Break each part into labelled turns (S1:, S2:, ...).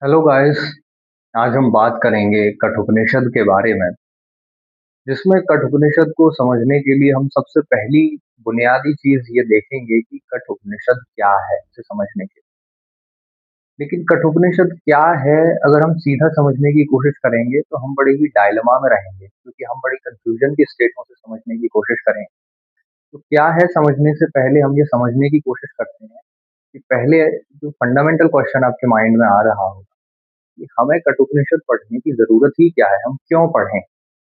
S1: Hello guys. आज हम बात करेंगे कठोपनिषद के बारे में, जिसमें कठोपनिषद को समझने के लिए हम सबसे पहली बुनियादी चीज ये देखेंगे कि कठोपनिषद क्या है इसे समझने के लिए। लेकिन कठोपनिषद क्या है, अगर हम सीधा समझने की कोशिश करेंगे तो हम बड़े ही डायलेमा में रहेंगे, क्योंकि हम बड़ी कंफ्यूजन की स्टेट में उसे समझने की कोशिश करेंगे। तो क्या है, समझने से पहले हम ये समझने की कोशिश करते हैं कि पहले जो फंडामेंटल क्वेश्चन आपके माइंड में आ रहा हो कि हमें कठोपनिषद पढ़ने की ज़रूरत ही क्या है? हम क्यों पढ़ें?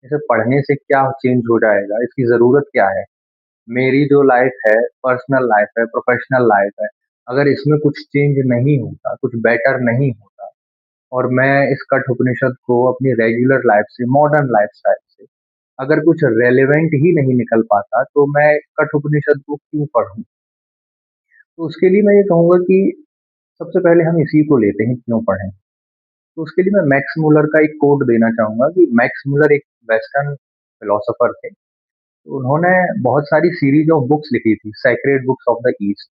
S1: इसे पढ़ने से क्या चेंज हो जाएगा? इसकी ज़रूरत क्या है? मेरी जो लाइफ है, पर्सनल लाइफ है, प्रोफेशनल लाइफ है, अगर इसमें कुछ चेंज नहीं होता, कुछ बेटर नहीं होता और मैं इस कठोपनिषद को अपनी रेगुलर लाइफ से, मॉडर्न लाइफ़स्टाइल से अगर कुछ रेलेवेंट ही नहीं निकल पाता, तो मैं कठोपनिषद को क्यों पढूँ? तो उसके लिए मैं ये कहूँगा कि सबसे पहले हम इसी को लेते हैं, क्यों पढ़ें? तो उसके लिए मैं मैक्स मुलर का एक कोट देना चाहूंगा कि मैक्स मुलर एक वेस्टर्न फिलोसोफर थे। तो उन्होंने बहुत सारी सीरीज ऑफ बुक्स लिखी थी, sacred books of the east.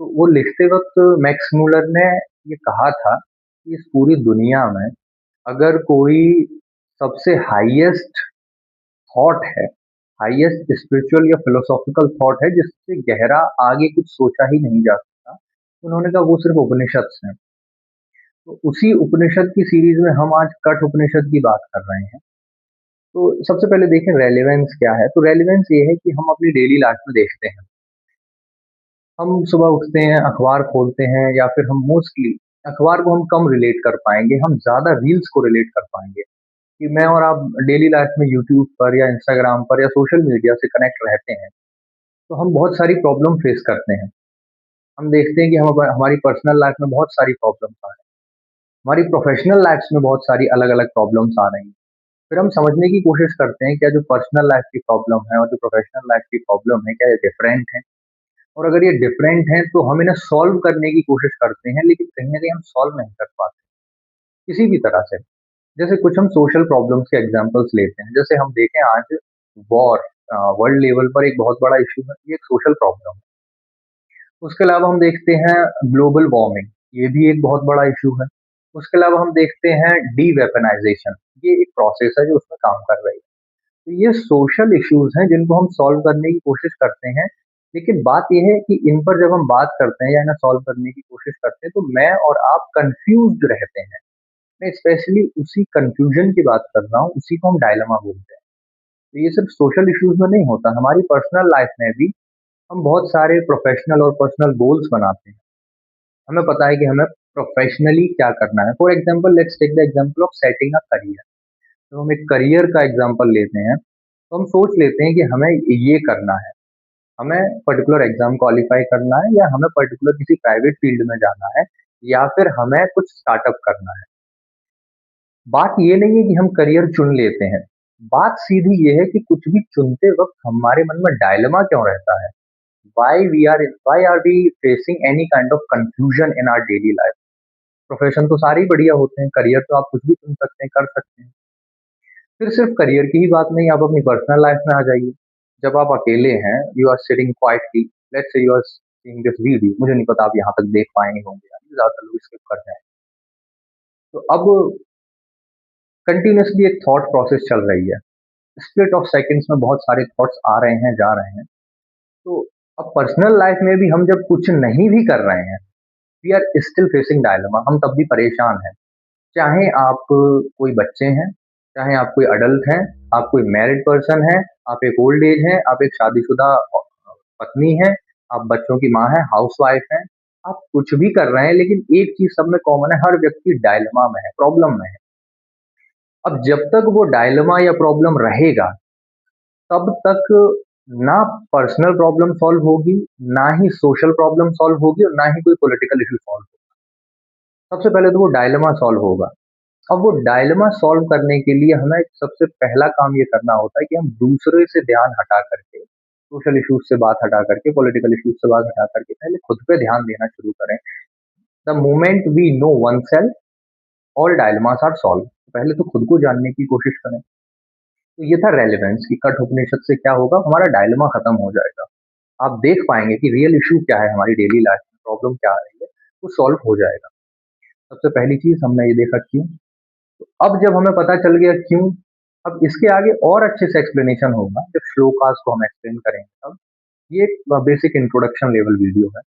S1: तो वो लिखते वक्त मैक्स मुलर ने ये कहा था कि इस पूरी दुनिया में अगर कोई सबसे हाईएस्ट थॉट है, हाईएस्ट स्पिरिचुअल या फिलोसॉफिकल थॉट है जिससे गहरा आगे कुछ सोचा ही नहीं जा सकता, तो उन्होंने कहा वो सिर्फ उपनिषद हैं। तो उसी उपनिषद की सीरीज में हम आज कठ उपनिषद की बात कर रहे हैं। तो सबसे पहले देखें रेलेवेंस क्या है। तो रेलेवेंस ये है कि हम अपनी डेली लाइफ में देखते हैं, हम सुबह उठते हैं, अखबार खोलते हैं, या फिर हम मोस्टली अखबार को हम कम रिलेट कर पाएंगे, हम ज्यादा रील्स को रिलेट कर पाएंगे। कि मैं और आप डेली लाइफ में यूट्यूब पर या इंस्टाग्राम पर या सोशल मीडिया से कनेक्ट रहते हैं, तो हम बहुत सारी प्रॉब्लम फेस करते हैं। हम देखते हैं कि हमारी पर्सनल लाइफ में बहुत सारी प्रॉब्लम्स आ रही हैं, हमारी प्रोफेशनल लाइफ में बहुत सारी अलग अलग प्रॉब्लम्स आ रही हैं। फिर हम समझने की कोशिश करते हैं क्या जो पर्सनल लाइफ की प्रॉब्लम है और जो प्रोफेशनल लाइफ की प्रॉब्लम है, क्या ये डिफरेंट है? और अगर ये डिफरेंट है तो हम इन्हें सॉल्व करने की कोशिश करते हैं, लेकिन कहीं ना कहीं हम सॉल्व नहीं कर पाते किसी भी तरह से। जैसे कुछ हम सोशल प्रॉब्लम्स के एग्जांपल्स लेते हैं, जैसे हम देखें आज वॉर, वर्ल्ड लेवल पर एक बहुत बड़ा इशू है, ये एक सोशल प्रॉब्लम है। उसके अलावा हम देखते हैं ग्लोबल वार्मिंग, ये भी एक बहुत बड़ा इशू है। उसके अलावा हम देखते हैं डी वेपनाइजेशन, ये एक प्रोसेस है जो उसमें काम कर रही है। तो ये सोशल इश्यूज हैं जिनको हम सॉल्व करने की कोशिश करते हैं। लेकिन बात ये है कि इन पर जब हम बात करते हैं या इन्हें सॉल्व करने की कोशिश करते हैं, तो मैं और आप कंफ्यूज्ड रहते हैं। मैं स्पेशली उसी कंफ्यूजन की बात कर रहा हूँ, उसी को हम डायलेमा बोलते हैं। तो ये सिर्फ सोशल इश्यूज में नहीं होता, हमारी पर्सनल लाइफ में भी हम बहुत सारे प्रोफेशनल और पर्सनल गोल्स बनाते हैं। हमें पता है कि हमें प्रोफेशनली क्या करना है। For example, let's take the example of setting a career. तो हम एक करियर का एग्जाम्पल लेते हैं, तो हम सोच लेते हैं कि हमें ये करना है, हमें पर्टिकुलर एग्जाम क्वालिफाई करना है, या हमें पर्टिकुलर किसी प्राइवेट फील्ड में जाना है, या फिर हमें कुछ स्टार्टअप करना है। बात ये नहीं है कि हम करियर चुन लेते हैं, बात सीधी ये है कि कुछ भी चुनते वक्त हमारे मन में डायलेमा क्यों रहता है। Why are we facing any kind of confusion in our daily life? Profession तो सारे ही बढ़िया होते हैं, करियर तो आप कुछ भी चुन सकते हैं, कर सकते हैं। फिर सिर्फ करियर की ही बात नहीं, आप अपनी पर्सनल लाइफ में आ जाइए। जब आप अकेले हैं, you are sitting quietly, let's say you are seeing this video, मुझे नहीं पता आप यहाँ तक देख पाएंगे होंगे, यार ज्यादातर लोग स्किप कर जाएंगे। तो अब कंटिन्यूअसली एक थॉट प्रोसेस चल रही है, स्प्लिट ऑफ सेकंड्स में बहुत सारे थॉट्स आ रहे हैं, जा रहे हैं। तो अब पर्सनल लाइफ में भी हम जब कुछ नहीं भी कर रहे हैं, we are still facing dilemma, हम तब भी परेशान हैं। चाहे आप कोई बच्चे हैं, चाहे आप कोई अडल्ट हैं, आप कोई मैरिड पर्सन हैं, आप एक ओल्ड एज हैं, आप एक शादीशुदा पत्नी हैं, आप बच्चों की माँ हैं, हाउसवाइफ हैं, आप कुछ भी कर रहे हैं, लेकिन एक चीज सब में कॉमन है, हर व्यक्ति डायलेमा में है, प्रॉब्लम में है। अब जब तक वो डायलेमा या प्रॉब्लम रहेगा, तब तक ना पर्सनल प्रॉब्लम सॉल्व होगी, ना ही सोशल प्रॉब्लम सॉल्व होगी, और ना ही कोई पॉलिटिकल इशू सॉल्व होगा। सबसे पहले तो वो डायलेमा सॉल्व होगा। अब वो डायलेमा सॉल्व करने के लिए हमें सबसे पहला काम ये करना होता है कि हम दूसरे से ध्यान हटा करके, सोशल इश्यूज से बात हटा करके, पॉलिटिकल इश्यूज से बात हटा करके पहले खुद पे ध्यान देना शुरू करें। The moment we know oneself, all dilemmas are solve. पहले तो खुद को जानने की कोशिश करें। तो ये था रेलेवेंस की, कठ उपनिषद से क्या होगा, हमारा डायलेमा खत्म हो जाएगा। आप देख पाएंगे कि रियल इशू क्या है, हमारी डेली लाइफ में प्रॉब्लम क्या आ रही है, वो सॉल्व हो जाएगा। सबसे पहली चीज हमने ये देखा क्यों। तो अब जब हमें पता चल गया क्यों, अब इसके आगे और अच्छे से एक्सप्लेनेशन होगा जब श्लोकास को हम एक्सप्लेन करेंगे तब। ये एक बेसिक इंट्रोडक्शन लेवल वीडियो है।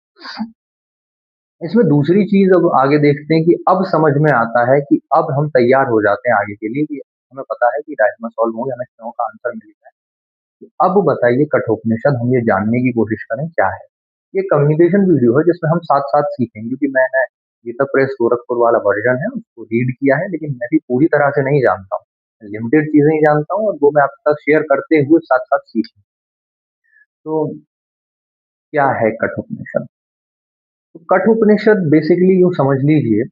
S1: इसमें दूसरी चीज अब आगे देखते हैं कि अब समझ में आता है कि अब हम तैयार हो जाते हैं आगे के लिए कि हमें पता है कि डायलेमा सॉल्व हो गया, हमें क्यों का आंसर मिल गया है। कि अब बताइए कठोपनिषद, हम ये जानने की कोशिश करें क्या है। ये कम्युनिकेशन वीडियो है जिसमें हम साथ साथ सीखेंगे, क्योंकि मैंने गीता प्रेस गोरखपुर वाला वर्जन है उसको रीड किया है, लेकिन मैं भी पूरी तरह से नहीं जानता हूँ, लिमिटेड चीजें ही जानता हूँ और वो मैं आपके साथ शेयर करते हुए साथ साथ सीखूं। तो क्या है कठोपनिषद? तो कठोपनिषद बेसिकली यूं समझ लीजिए,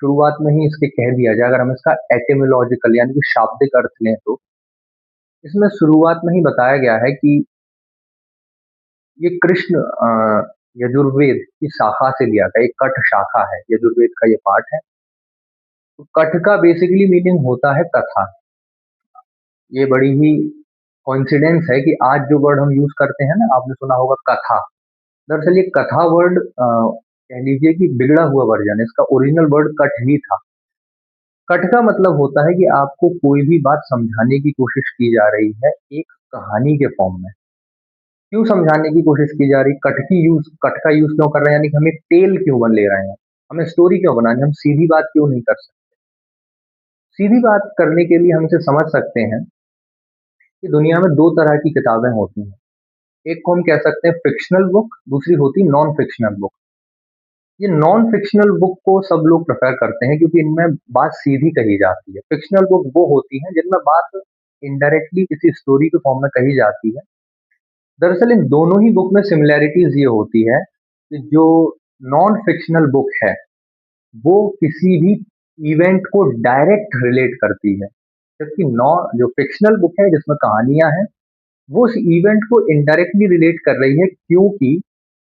S1: शुरुआत में ही इसके कह दिया जाए, अगर हम इसका एटिमोलॉजिकल यानी कि शाब्दिक अर्थ लें तो इसमें शुरुआत में ही बताया गया है कि ये कृष्ण यजुर्वेद की शाखा से लिया गया, एक कठ शाखा है, यजुर्वेद का ये पार्ट है। तो कठ का बेसिकली मीनिंग होता है कथा। ये बड़ी ही कोइंसिडेंस है कि आज जो वर्ड हम यूज करते हैं ना, आपने सुना होगा कथा। दरअसल ये कथा वर्ड कह लीजिए कि बिगड़ा हुआ वर्जन है, इसका ओरिजिनल वर्ड कठ ही था। कठ का मतलब होता है कि आपको कोई भी बात समझाने की कोशिश की जा रही है एक कहानी के फॉर्म में। क्यों समझाने की कोशिश की जा रही, कठ का यूज क्यों कर रहे हैं, यानी कि हम एक टेल क्यों बन ले रहे हैं, हमें स्टोरी क्यों बनानी, हम सीधी बात क्यों नहीं कर सकते। सीधी बात करने के लिए हम इसे समझ सकते हैं कि दुनिया में दो तरह की किताबें होती हैं। एक को हम कह सकते हैं फिक्शनल बुक, दूसरी होती नॉन फिक्शनल बुक। ये नॉन फिक्शनल बुक को सब लोग प्रेफर करते हैं क्योंकि इनमें बात सीधी कही जाती है। फिक्शनल बुक वो होती हैं जिनमें बात इनडायरेक्टली किसी स्टोरी के फॉर्म में कही जाती है। दरअसल इन दोनों ही बुक में सिमिलैरिटीज ये होती है कि जो नॉन फिक्शनल बुक है वो किसी भी इवेंट को डायरेक्ट रिलेट करती है, जबकि नॉन जो फिक्शनल बुक है जिसमें कहानियां हैं वो उस इवेंट को इनडायरेक्टली रिलेट कर रही है, क्योंकि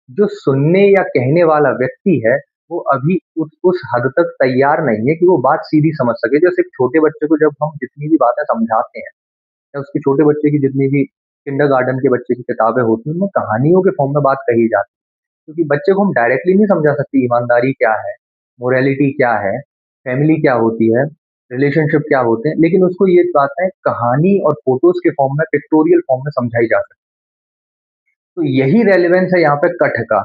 S1: जो सुनने या कहने वाला व्यक्ति है वो अभी उस हद तक तैयार नहीं है कि वो बात सीधी समझ सके। जैसे एक छोटे बच्चे को जब हम जितनी भी बातें समझाते हैं या उसकी छोटे बच्चे की जितनी भी किंडरगार्टन के बच्चे की किताबें होती हैं उनमें कहानियों के फॉर्म में बात कही जाती है, क्योंकि बच्चे को हम डायरेक्टली नहीं समझा सकते ईमानदारी क्या है, मोरालिटी क्या है, फैमिली क्या होती है, रिलेशनशिप क्या होते हैं, लेकिन उसको ये बातें कहानी और फोटोज के फॉर्म में, पिक्टोरियल फॉर्म में समझाई जा सकती है। तो यही रेलिवेंस है यहाँ पे कठ का।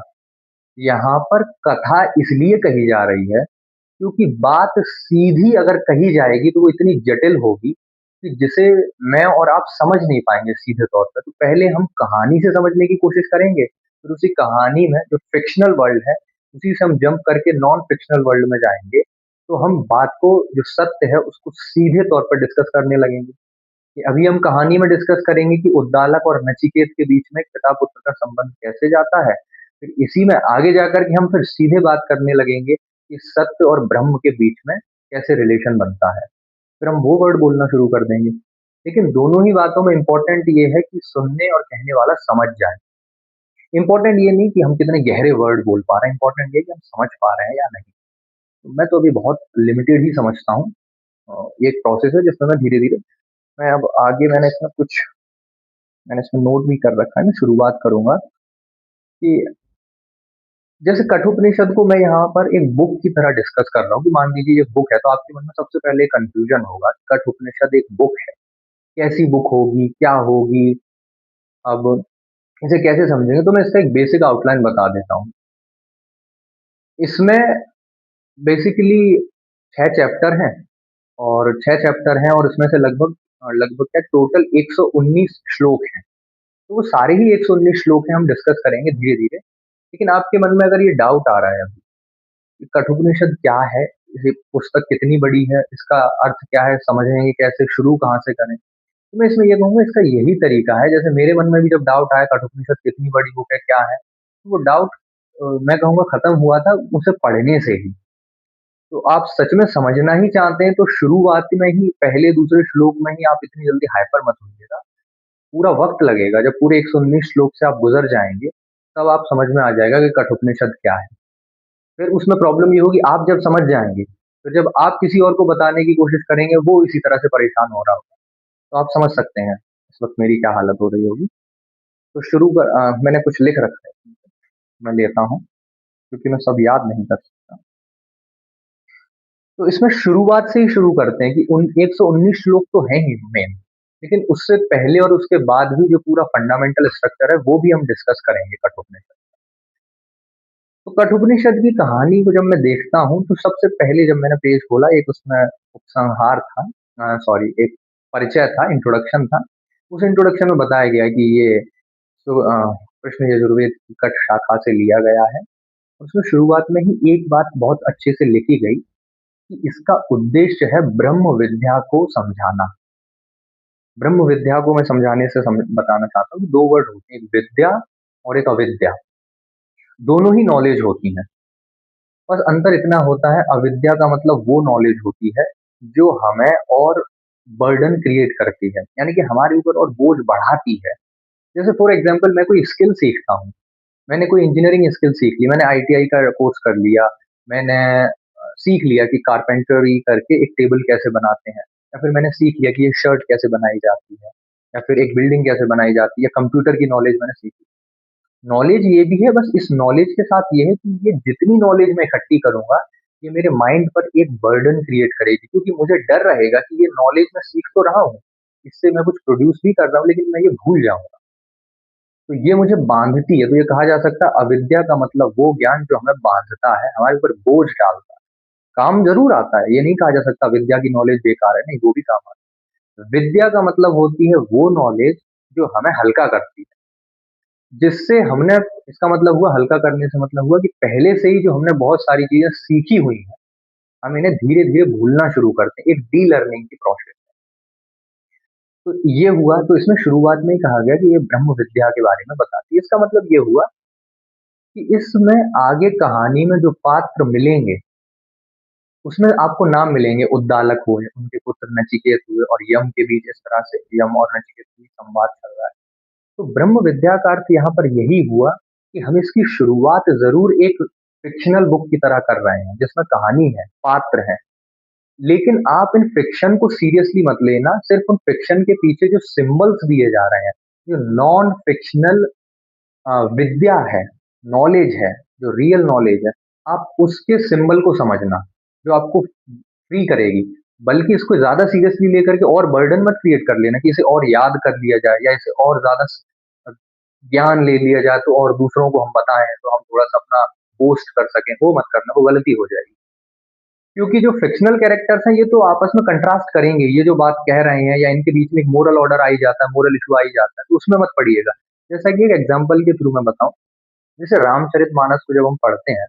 S1: यहाँ पर कथा इसलिए कही जा रही है क्योंकि बात सीधी अगर कही जाएगी तो वो इतनी जटिल होगी कि जिसे मैं और आप समझ नहीं पाएंगे सीधे तौर पर। तो पहले हम कहानी से समझने की कोशिश करेंगे, फिर उसी कहानी में जो फिक्शनल वर्ल्ड है उसी से हम जंप करके नॉन फिक्शनल वर्ल्ड में जाएंगे। तो हम बात को, जो सत्य है उसको सीधे तौर पर डिस्कस करने लगेंगे। कि अभी हम कहानी में डिस्कस करेंगे कि उद्दालक और नचिकेत के बीच में पिता पुत्र का संबंध कैसे जाता है। फिर इसी में आगे जाकर के हम फिर सीधे बात करने लगेंगे कि सत्य और ब्रह्म के बीच में कैसे रिलेशन बनता है। फिर हम वो वर्ड बोलना शुरू कर देंगे। लेकिन दोनों ही बातों में इंपॉर्टेंट ये है कि सुनने और कहने वाला समझ जाए। इंपॉर्टेंट ये नहीं कि हम कितने गहरे वर्ड बोल पा रहे हैं, इंपॉर्टेंट ये कि हम समझ पा रहे हैं या नहीं। तो मैं तो अभी बहुत लिमिटेड ही समझता हूँ। ये एक प्रोसेस है जिसमें मैं धीरे धीरे, मैं अब आगे मैंने इसमें नोट भी कर रखा है, मैं शुरुआत करूंगा कि जैसे कठोपनिषद को मैं यहाँ पर एक बुक की तरह डिस्कस कर रहा हूँ कि मान लीजिए ये बुक है, तो आपके मन में सबसे पहले कंफ्यूजन होगा कि कठोपनिषद एक बुक है, कैसी बुक होगी, क्या होगी, अब इसे कैसे समझेंगे। तो मैं इसका एक बेसिक आउटलाइन बता देता हूँ। इसमें बेसिकली 6 चैप्टर हैं, और 6 चैप्टर हैं और इसमें से लगभग लगभग क्या टोटल 119 श्लोक हैं। तो वो सारे ही 119 श्लोक हैं, हम डिस्कस करेंगे धीरे धीरे। लेकिन आपके मन में अगर ये डाउट आ रहा है अभी कि कठोपनिषद क्या है, ये पुस्तक कितनी बड़ी है, इसका अर्थ क्या है, समझेंगे कैसे, शुरू कहाँ से करें, तो मैं इसमें ये कहूंगा इसका यही तरीका है। जैसे मेरे मन में भी जब डाउट आया कठोपनिषद कितनी बड़ी बुक है क्या है, तो वो डाउट मैं कहूंगा खत्म हुआ था उसे पढ़ने से ही। तो आप सच में समझना ही चाहते हैं तो शुरुआत में ही पहले दूसरे श्लोक में ही आप इतनी जल्दी हाइपर मत होइएगा। पूरा वक्त लगेगा, जब पूरे 119 श्लोक से आप गुजर जाएंगे तब आप समझ में आ जाएगा कि कठोपनिषद क्या है। फिर उसमें प्रॉब्लम ये होगी, आप जब समझ जाएंगे तो जब आप किसी और को बताने की कोशिश करेंगे वो इसी तरह से परेशान हो रहा होगा। तो आप समझ सकते हैं इस वक्त मेरी क्या हालत हो रही होगी। तो मैंने कुछ लिख रखा है, मैं लेता हूँ क्योंकि मैं सब याद नहीं कर सकता। तो इसमें शुरुआत से ही शुरू करते हैं कि उन 119 श्लोक तो हैं ही मेन, लेकिन उससे पहले और उसके बाद भी जो पूरा फंडामेंटल स्ट्रक्चर है वो भी हम डिस्कस करेंगे कठोपनिषद। तो कठोपनिषद की कहानी को जब मैं देखता हूँ तो सबसे पहले जब मैंने पेज खोला, एक उसमें उपसंहार था, सॉरी, एक परिचय था, इंट्रोडक्शन था। उस इंट्रोडक्शन में बताया गया कि ये कृष्ण यजुर्वेद की कठ शाखा से लिया गया है। उसमें शुरुआत में ही एक बात बहुत अच्छे से लिखी गई कि इसका उद्देश्य है ब्रह्म विद्या को समझाना। ब्रह्म विद्या को मैं समझाने से बताना चाहता हूँ कि दो वर्ड होते हैं, एक विद्या और एक अविद्या। दोनों ही नॉलेज होती हैं, बस अंतर इतना होता है, अविद्या का मतलब वो नॉलेज होती है जो हमें और बर्डन क्रिएट करती है, यानी कि हमारे ऊपर और बोझ बढ़ाती है। जैसे फॉर एग्जाम्पल मैं कोई स्किल सीखता हूँ, मैंने कोई इंजीनियरिंग स्किल सीख ली, मैंने आईटीआई का कोर्स कर लिया, मैंने सीख लिया कि कारपेंटरी करके एक टेबल कैसे बनाते हैं, या फिर मैंने सीख लिया कि ये शर्ट कैसे बनाई जाती है, या फिर एक बिल्डिंग कैसे बनाई जाती है, या कंप्यूटर की नॉलेज मैंने सीखी। नॉलेज ये भी है, बस इस नॉलेज के साथ ये है कि ये जितनी नॉलेज मैं इकट्ठी करूंगा, ये मेरे माइंड पर एक बर्डन क्रिएट करेगी, क्योंकि मुझे डर रहेगा कि ये नॉलेज मैं सीख तो रहा हूँ, इससे मैं कुछ प्रोड्यूस भी कर रहा हूँ, लेकिन मैं ये भूल जाऊंगा, तो ये मुझे बांधती है। तो ये कहा जा सकता है अविद्या का मतलब वो ज्ञान जो हमें बांधता है, हमारे ऊपर बोझ डालता है। काम जरूर आता है, ये नहीं कहा जा सकता विद्या की नॉलेज बेकार है, नहीं, वो भी काम आता है। विद्या का मतलब होती है वो नॉलेज जो हमें हल्का करती है, जिससे हमने, इसका मतलब हुआ हल्का करने से मतलब हुआ कि पहले से ही जो हमने बहुत सारी चीजें सीखी हुई हैं, हम इन्हें धीरे धीरे भूलना शुरू करते हैं, एक डी लर्निंग की प्रोसेस। तो ये हुआ, तो इसमें शुरुआत में ही कहा गया कि ये ब्रह्म विद्या के बारे में बताती है। इसका मतलब ये हुआ कि इसमें आगे कहानी में जो पात्र मिलेंगे उसमें आपको नाम मिलेंगे, उद्दालक हुए, उनके पुत्र नचिकेत हुए, और यम के बीच इस तरह से यम और नचिकेत के बीच संवाद चल रहा है। तो ब्रह्म विद्या का अर्थ यहाँ पर यही हुआ कि हम इसकी शुरुआत जरूर एक फिक्शनल बुक की तरह कर रहे हैं जिसमें कहानी है, पात्र है, लेकिन आप इन फिक्शन को सीरियसली मत लेना। सिर्फ उन फिक्शन के पीछे जो सिंबल्स दिए जा रहे हैं, जो नॉन फिक्शनल विद्या है, नॉलेज है, जो रियल नॉलेज है, आप उसके सिंबल को समझना, जो आपको फ्री करेगी। बल्कि इसको ज्यादा सीरियसली लेकर के और बर्डन मत क्रिएट कर लेना कि इसे और याद कर लिया जाए, या इसे और ज्यादा ज्ञान ले लिया जाए तो और दूसरों को हम बताएं तो हम थोड़ा सा अपना बोस्ट कर सकें। वो मत करना, वो गलती हो जाएगी। क्योंकि जो फिक्शनल कैरेक्टर्स हैं ये तो आपस में कंट्रास्ट करेंगे, ये जो बात कह रहे हैं, या इनके बीच में एक मोरल ऑर्डर आई जाता है, मोरल इशू आई जाता है, तो उसमें मत पड़िएगा। जैसा कि एक एग्जाम्पल के थ्रू मैं बताऊं, जैसे रामचरितमानस को जब हम पढ़ते हैं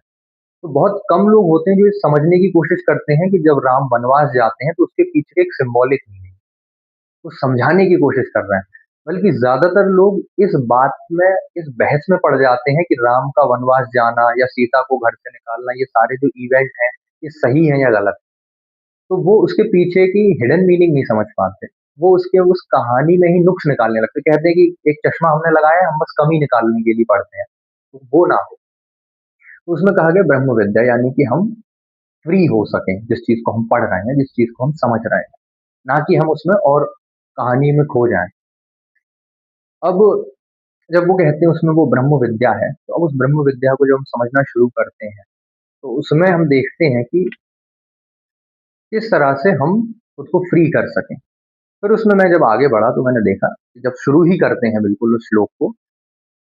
S1: तो बहुत कम लोग होते हैं जो ये समझने की कोशिश करते हैं कि जब राम वनवास जाते हैं तो उसके पीछे एक सिंबॉलिक मीनिंग, को समझाने की कोशिश कर रहे हैं। बल्कि ज्यादातर लोग इस बात में, इस बहस में पड़ जाते हैं कि राम का वनवास जाना या सीता को घर से निकालना, ये सारे जो इवेंट हैं, ये सही है या गलत। तो वो उसके पीछे की हिडन मीनिंग नहीं समझ पाते, वो उसके उस कहानी में ही नुक्स निकालने लगते, कहते हैं कि एक चश्मा हमने लगाया है, हम बस कमी निकालने के लिए पढ़ते हैं, तो वो ना हो। तो उसमें कहा गया ब्रह्म विद्या, यानी कि हम फ्री हो सकें जिस चीज को हम पढ़ रहे हैं, जिस चीज को हम समझ रहे हैं, ना कि हम उसमें और कहानी में खो जाएं। अब जब वो कहते हैं उसमें वो ब्रह्म विद्या है, तो अब उस ब्रह्म विद्या को जब हम समझना शुरू करते हैं तो उसमें हम देखते हैं कि किस तरह से हम उसको फ्री कर सकें। फिर उसमें मैं जब आगे बढ़ा तो मैंने देखा कि जब शुरू ही करते हैं बिल्कुल उस श्लोक को,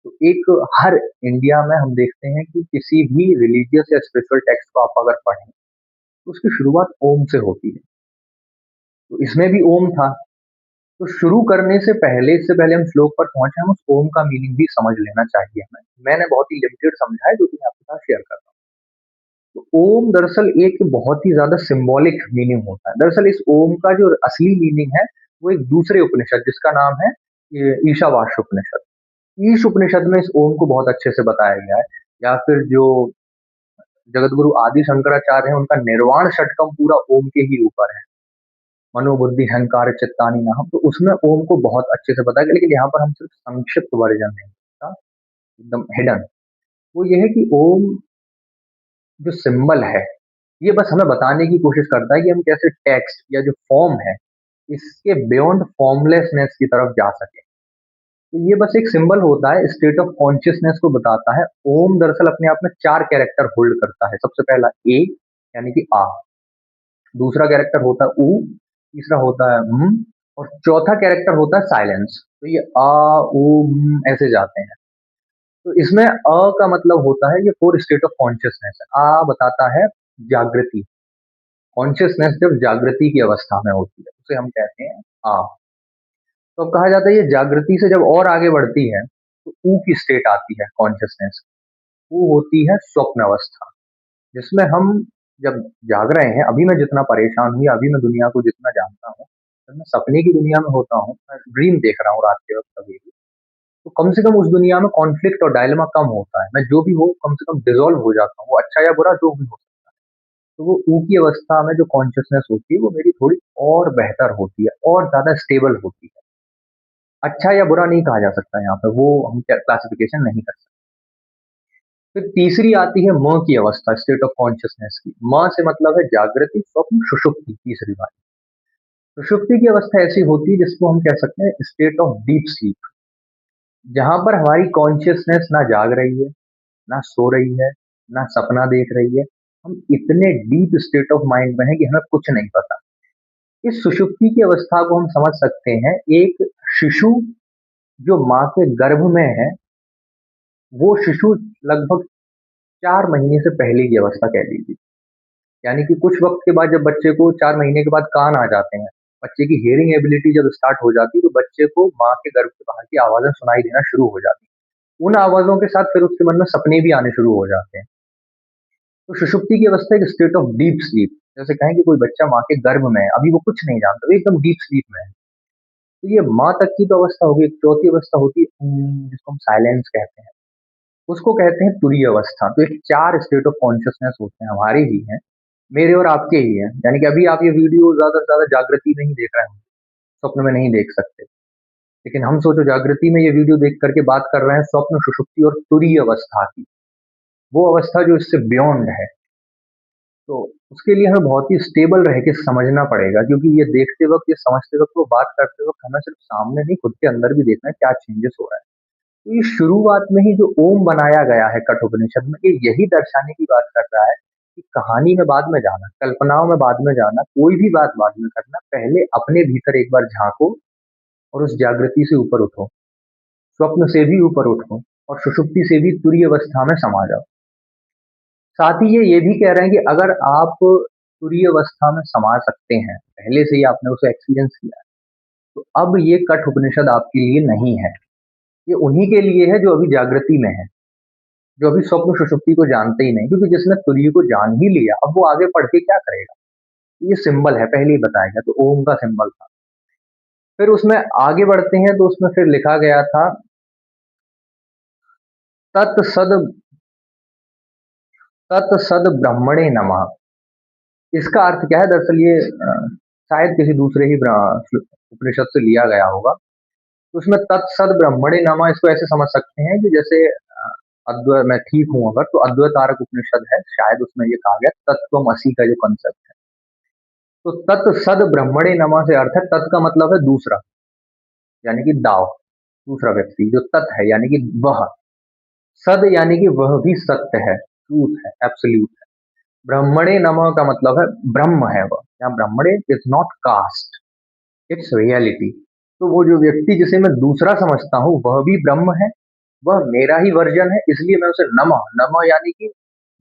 S1: तो एक, हर इंडिया में हम देखते हैं कि किसी भी रिलीजियस या स्पिरिचुअल टेक्स्ट को आप अगर पढ़ें तो उसकी शुरुआत ओम से होती है। तो इसमें भी ओम था। तो शुरू करने से पहले, इससे पहले हम श्लोक पर पहुंचे, हम उस ओम का मीनिंग भी समझ लेना चाहिए हमें। मैंने बहुत ही लिमिटेड समझा है जो कि मैं आपके साथ शेयर कर रहा हूँ। तो ओम दरअसल एक बहुत ही ज्यादा सिंबॉलिक मीनिंग होता है। दरअसल इस ओम का जो असली मीनिंग है वो एक दूसरे उपनिषद जिसका नाम है ये ईशावास्य उपनिषद। ईश उपनिषद में इस ओम को बहुत अच्छे से बताया गया है। या फिर जो जगतगुरु आदि शंकराचार्य हैं उनका निर्वाण षटकम पूरा ओम के ही ऊपर है, मनोबुद्धि अहंकार चित्तानी नाम, तो उसमें ओम को बहुत अच्छे से बताया गया। लेकिन यहाँ पर हम सिर्फ संक्षिप्त वर्जन है इसका, एकदम हिडन। वो ये है कि ओम जो सिंबल है, ये बस हमें बताने की कोशिश करता है कि हम कैसे टेक्स्ट या जो फॉर्म है इसके बियॉन्ड फॉर्मलेसनेस की तरफ जा सके। तो ये बस एक सिंबल होता है, स्टेट ऑफ कॉन्शियसनेस को बताता है। ओम दरअसल अपने आप में चार कैरेक्टर होल्ड करता है। सबसे पहला ए, यानी कि आ, दूसरा कैरेक्टर होता है ऊ, तीसरा होता है और चौथा कैरेक्टर होता है साइलेंस। तो ये आ, ऊ, ऐसे जाते हैं। तो इसमें अ का मतलब होता है, ये फोर स्टेट ऑफ कॉन्शियसनेस। आ बताता है जागृति, कॉन्शियसनेस जब जागृति की अवस्था में होती है उसे हम कहते हैं आ। तो अब कहा जाता है ये जागृति से जब और आगे बढ़ती है तो ऊ की स्टेट आती है कॉन्शियसनेस। वो होती है स्वप्न अवस्था, जिसमें हम जब जाग रहे हैं, अभी मैं जितना परेशान हूँ या अभी मैं दुनिया को जितना जानता हूँ, जब मैं सपने की दुनिया में होता हूँ, मैं ड्रीम देख रहा हूँ रात के वक्त कभी भी, तो कम से कम उस दुनिया में कॉन्फ्लिक्ट और डायलेमा कम होता है। मैं जो भी हो कम से कम डिसॉल्व हो जाता हूँ, वो अच्छा या बुरा जो भी हो। तो वो ऊ की अवस्था में जो कॉन्शियसनेस होती है वो मेरी थोड़ी और बेहतर होती है और ज्यादा स्टेबल होती है। अच्छा या बुरा नहीं कहा जा सकता यहाँ पे, वो हम क्लासिफिकेशन नहीं कर सकते। फिर तीसरी आती है म की अवस्था, स्टेट ऑफ कॉन्शियसनेस की। म से मतलब है जागृति, स्वप्न, सुषुप्ति, तीसरी बात। सुषुप्ति की अवस्था ऐसी होती है जिसको हम कह सकते हैं स्टेट ऑफ डीप स्लीप, जहां पर हमारी कॉन्शियसनेस ना जाग रही है, ना सो रही है, ना सपना देख रही है। हम इतने डीप स्टेट ऑफ माइंड में है कि हमें कुछ नहीं पता। इस सुषुप्ति की अवस्था को हम समझ सकते हैं एक शिशु जो माँ के गर्भ में है, वो शिशु लगभग 4 महीने से पहले की अवस्था कह लीजिए। यानी कि कुछ वक्त के बाद जब बच्चे को 4 महीने के बाद कान आ जाते हैं, बच्चे की हियरिंग एबिलिटी जब स्टार्ट हो जाती है, तो बच्चे को माँ के गर्भ के बाहर की आवाजें सुनाई देना शुरू हो जाती है। उन आवाजों के साथ फिर उसके मन में सपने भी आने शुरू हो जाते हैं। तो सुषुप्ति की अवस्था एक स्टेट ऑफ डीप स्लीप, जैसे कहें कि कोई बच्चा माँ के गर्भ में है, अभी वो कुछ नहीं जानता, वो एकदम डीप स्लीप में है। तो ये माँ तक की तो अवस्था होगी। एक चौथी अवस्था होती है जिसको हम साइलेंस कहते हैं, उसको कहते हैं तुरीय अवस्था। तो ये चार स्टेट ऑफ कॉन्शियसनेस होते हैं, हमारे ही हैं, मेरे और आपके ही हैं। यानी कि अभी आप ये वीडियो ज्यादा से ज्यादा जागृति में ही देख रहे हैं, स्वप्न में नहीं देख सकते। लेकिन हम सोचो जागृति में ये वीडियो देख करके बात कर रहे हैं स्वप्न, सुषुप्ति और तुरीय अवस्था की, वो अवस्था जो इससे बियॉन्ड है। तो उसके लिए हमें बहुत ही स्टेबल रह के समझना पड़ेगा, क्योंकि ये देखते वक्त, ये समझते वक्त, वो बात करते वक्त हमें सिर्फ सामने नहीं, खुद के अंदर भी देखना है क्या चेंजेस हो रहा है। तो ये शुरुआत में ही जो ओम बनाया गया है कठोपनिषद में, ये यही दर्शाने की बात कर रहा है कि कहानी में बाद में जाना, कल्पनाओं में बाद में जाना, कोई भी बात बाद में करना, पहले अपने भीतर एक बार झांको और उस जागृति से ऊपर उठो, स्वप्न से भी ऊपर उठो और सुषुप्ति से भी तुरीय अवस्था में समा जाओ। साथ ही ये भी कह रहे हैं कि अगर आप तुरीय अवस्था में समा सकते हैं, पहले से ही आपने उसे एक्सपीरियंस किया है, तो अब ये कठ उपनिषद आपके लिए नहीं है। ये उन्हीं के लिए है जो अभी जागृति में है, जो अभी स्वप्न सुषुप्ति को जानते ही नहीं, क्योंकि जिसने तुरीय को जान ही लिया अब वो आगे पढ़ के क्या करेगा। ये सिंबल है, पहले ही बताया गया, तो ओम का सिंबल था। फिर उसमें आगे बढ़ते हैं तो उसमें फिर लिखा गया था तत्सद तत्सद ब्रह्मणे नमः। इसका अर्थ क्या है दरअसल, ये शायद किसी दूसरे ही उपनिषद से लिया गया होगा। तो उसमें तत्सद ब्रह्मणे नमः, इसको ऐसे समझ सकते हैं कि जैसे अद्वैत, मैं ठीक हूं अगर, तो अद्वैतारक उपनिषद है, शायद उसमें ये कहा गया तत्वमसि का जो कंसेप्ट है। तो तत्सद ब्रह्मणे नमः से अर्थ है, तत् का मतलब है दूसरा, यानी कि दाव, दूसरा व्यक्ति, जो तत् है यानी कि वह, सद यानी कि वह भी सत्य है, ट्रूथ है, एब्सोल्यूट है। ब्रह्मणे नमः का मतलब है ब्रह्म है वह, यहाँ ब्रह्मणे is not caste, it's reality. तो वो जो व्यक्ति जिसे मैं दूसरा समझता हूँ वह भी ब्रह्म है, वह मेरा ही वर्जन है, इसलिए मैं उसे नमः, नमः यानी कि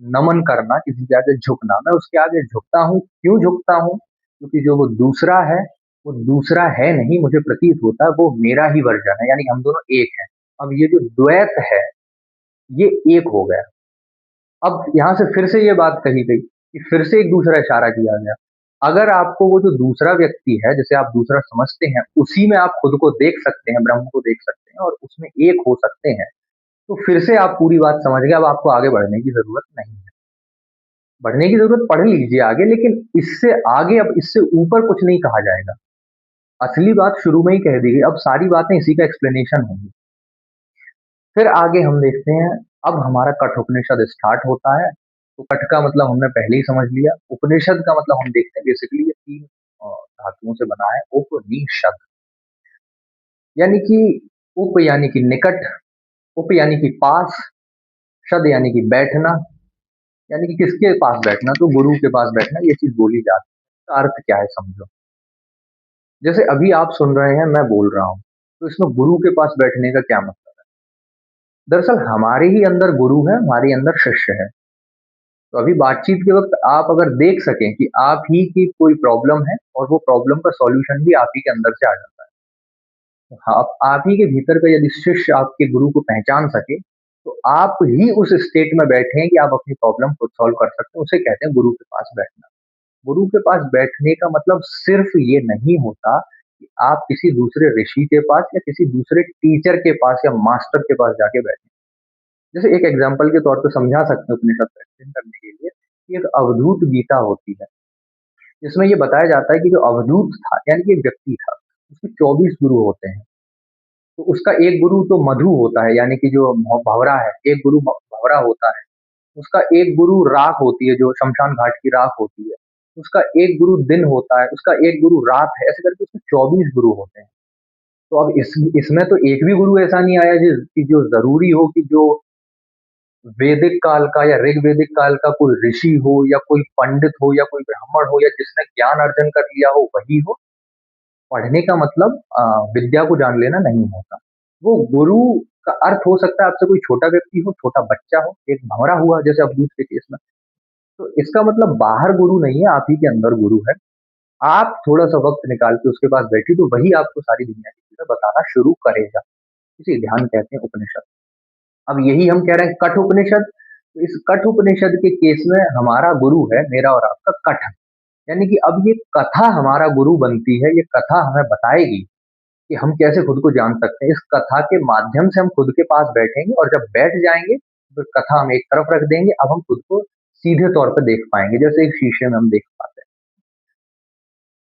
S1: नमन करना, किसी के आगे झुकना, मैं उसके आगे झुकता हूँ। क्यों झुकता हूँ? क्योंकि जो वो दूसरा है, वो दूसरा है नहीं, मुझे प्रतीत होता है वो मेरा ही वर्जन है, यानी कि हम दोनों एक हैं। अब ये जो द्वैत है ये एक हो गया। अब यहाँ से फिर से ये बात कही गई कि फिर से एक दूसरा इशारा किया गया। अगर आपको वो जो दूसरा व्यक्ति है जिसे आप दूसरा समझते हैं, उसी में आप खुद को देख सकते हैं, ब्रह्म को देख सकते हैं और उसमें एक हो सकते हैं, तो फिर से आप पूरी बात समझ गए। अब आपको आगे बढ़ने की जरूरत नहीं है। बढ़ने की जरूरत, पढ़ लीजिए आगे, लेकिन इससे आगे, अब इससे ऊपर कुछ नहीं कहा जाएगा। असली बात शुरू में ही कह दी गई, अब सारी बातें इसी का एक्सप्लेनेशन होंगी। फिर आगे हम देखते हैं, अब हमारा कठोपनिषद स्टार्ट होता है। तो कठ का मतलब हमने पहले ही समझ लिया, उपनिषद का मतलब हम देखते हैं बेसिकली ये तीन धातुओं से बना है, उपनिषद। यानी कि उप यानी कि निकट, उप यानी कि पास, शद यानी कि बैठना, यानी कि किसके पास बैठना, तो गुरु के पास बैठना, ये चीज बोली जाती है। का अर्थ क्या है समझो। जैसे अभी आप सुन रहे हैं, मैं बोल रहा हूँ, तो इसमें गुरु के पास बैठने का क्या मतलब है? दरअसल हमारे ही अंदर गुरु है, हमारे अंदर शिष्य है। तो अभी बातचीत के वक़्त आप अगर देख सकें कि आप ही की कोई प्रॉब्लम है और वो प्रॉब्लम का सॉल्यूशन भी आप ही के अंदर से आ जाता है। तो आप ही के भीतर का यदि शिष्य आपके गुरु को पहचान सके, तो आप ही उस स्टेट में बैठे हैं कि आप अपनी प्रॉब्लम खुद सॉल्व कर सकते हैं, उसे कहते हैं गुरु के पास बैठना। गुरु के पास बैठने का मतलब सिर्फ़ ये नहीं होता कि आप किसी दूसरे ऋषि के पास या किसी दूसरे टीचर के पास या मास्टर के पास जाके बैठें। जैसे एक एग्ज़ाम्पल के तौर पे समझा सकते हैं उपनिषद को एक्सप्लेन करने के लिए, कि एक अवधूत गीता होती है, जिसमें ये बताया जाता है कि जो अवधूत था, यानी कि एक व्यक्ति था, उसके 24 गुरु होते हैं। तो उसका एक गुरु तो मधु होता है, यानी कि जो भंवरा है, एक गुरु भंवरा होता है। उसका एक गुरु राख होती है, जो शमशान घाट की राख होती है। उसका एक गुरु दिन होता है, उसका एक गुरु रात है, ऐसे करके उसके 24 गुरु होते हैं। तो अब इसमें तो एक भी गुरु ऐसा नहीं आया कि जो ज़रूरी हो कि जो वैदिक काल का या ऋग्वेदिक काल का कोई ऋषि हो या कोई पंडित हो या कोई ब्राह्मण हो या जिसने ज्ञान अर्जन कर लिया हो वही हो। पढ़ने का मतलब विद्या को जान लेना नहीं होता। वो गुरु का अर्थ हो सकता है आपसे कोई छोटा व्यक्ति हो, छोटा बच्चा हो, एक भंवरा हुआ जैसे अवधूत के केस में। तो इसका मतलब बाहर गुरु नहीं है, आप ही के अंदर गुरु है। आप थोड़ा-सा वक़्त निकाल के उसके पास बैठिए तो वही आपको सारी दुनिया की चीज़ें बताना शुरू करेगा। इसे ध्यान कहते हैं उपनिषद। अब यही हम कह रहे हैं कठ उपनिषद। तो इस कठ उपनिषद के केस में हमारा गुरु है, मेरा और आपका कठ। यानी कि अब ये कथा हमारा गुरु बनती है, ये कथा हमें बताएगी कि हम कैसे खुद को जान सकते हैं। इस कथा के माध्यम से हम खुद के पास बैठेंगे और जब बैठ जाएँगे, तो कथा हम एक तरफ रख देंगे, अब हम खुद को सीधे तौर पे देख पाएँगे, जैसे एक शीशे में हम देख पाते हैं।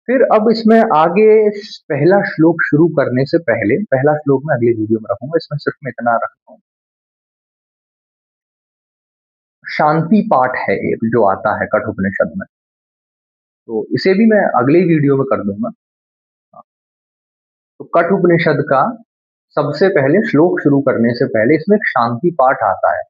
S1: फिर अब इसमें आगे पहला श्लोक शुरू करने से पहले, पहला श्लोक मैं अगली वीडियो में रखूँगा, इसमें सिर्फ मैं इतना रखता हूँ। शांति पाठ है एक जो आता है कठोपनिषद में, तो इसे भी मैं अगली वीडियो में कर दूंगा। तो कठोपनिषद का सबसे पहले श्लोक शुरू करने से पहले इसमें एक शांति पाठ आता है।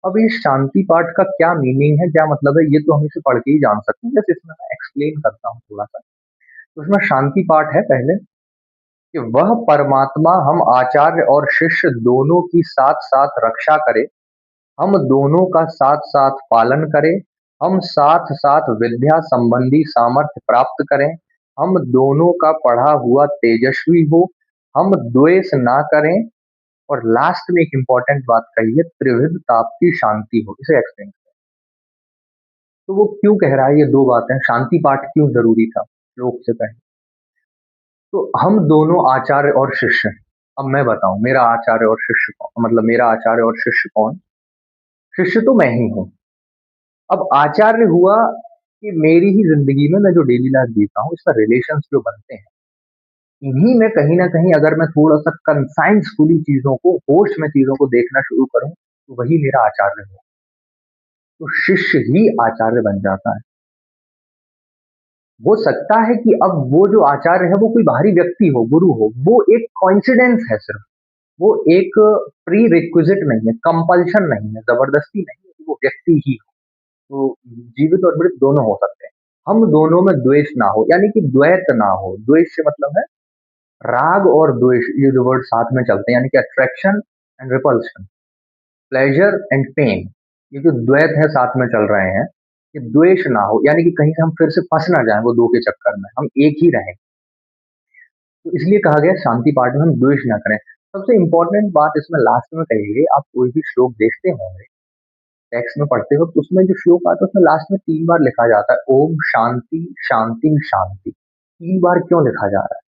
S1: अब इस शांति पाठ का क्या मीनिंग है, क्या मतलब है, ये तो हम इसे पढ़ के ही जान सकते हैं, जैसे इसमें मैं एक्सप्लेन करता हूँ थोड़ा सा। तो इसमें शांति पाठ है पहले कि वह परमात्मा हम आचार्य और शिष्य दोनों की साथ साथ रक्षा करे, हम दोनों का साथ साथ पालन करें, हम साथ साथ विद्या संबंधी सामर्थ्य प्राप्त करें, हम दोनों का पढ़ा हुआ तेजस्वी हो, हम द्वेष ना करें, और लास्ट में एक इंपॉर्टेंट बात कही है, त्रिविध ताप की शांति हो। इसे एक्सप्लेन करें। तो वो क्यों कह रहा है ये दो बातें, शांति पाठ क्यों जरूरी था श्लोक से पहले। तो हम दोनों आचार्य और शिष्य। अब मैं बताऊं मेरा आचार्य और शिष्य कौन, मतलब मेरा आचार्य और शिष्य कौन। शिष्य तो मैं ही हूँ। अब आचार्य हुआ कि मेरी ही जिंदगी में मैं जो डेली लाइफ जीता हूँ, इसमें रिलेशंस जो बनते हैं, इन्हीं में कहीं ना कहीं अगर मैं थोड़ा सा कंसाइंसफुली चीजों को, होश में चीजों को देखना शुरू करूं, तो वही मेरा आचार्य हो। तो शिष्य ही आचार्य बन जाता है। हो सकता है कि अब वो जो आचार्य है वो कोई बाहरी व्यक्ति हो, गुरु हो, वो एक कॉन्सिडेंस है सिर्फ। वो एक प्री रिक्विजिट नहीं है, कंपल्शन नहीं है, जबरदस्ती नहीं है कि वो व्यक्ति ही हो। तो जीवित और मृत दोनों हो सकते हैं। हम दोनों में द्वेष ना हो, यानी कि द्वैत ना हो। द्वेष से मतलब है राग और द्वेष, ये दो वर्ड साथ में चलते हैं, यानी कि attraction and repulsion, pleasure and pain. ये जो द्वैत है साथ में चल रहे हैं, ये द्वेष ना हो, यानी कि कहीं से हम फिर से फंस ना जाएं वो दो के चक्कर में, हम एक ही रहें। तो इसलिए कहा गया शांति पाठ में हम द्वेष ना करें। सबसे इंपॉर्टेंट बात इसमें लास्ट में कही गई, आप कोई भी श्लोक देखते होंगे टेक्स्ट में पढ़ते वक्त, उसमें जो श्लोक आता है उसमें लास्ट में 3 बार लिखा जाता है ओम शांति शांति शांति। 3 बार क्यों लिखा जा रहा है?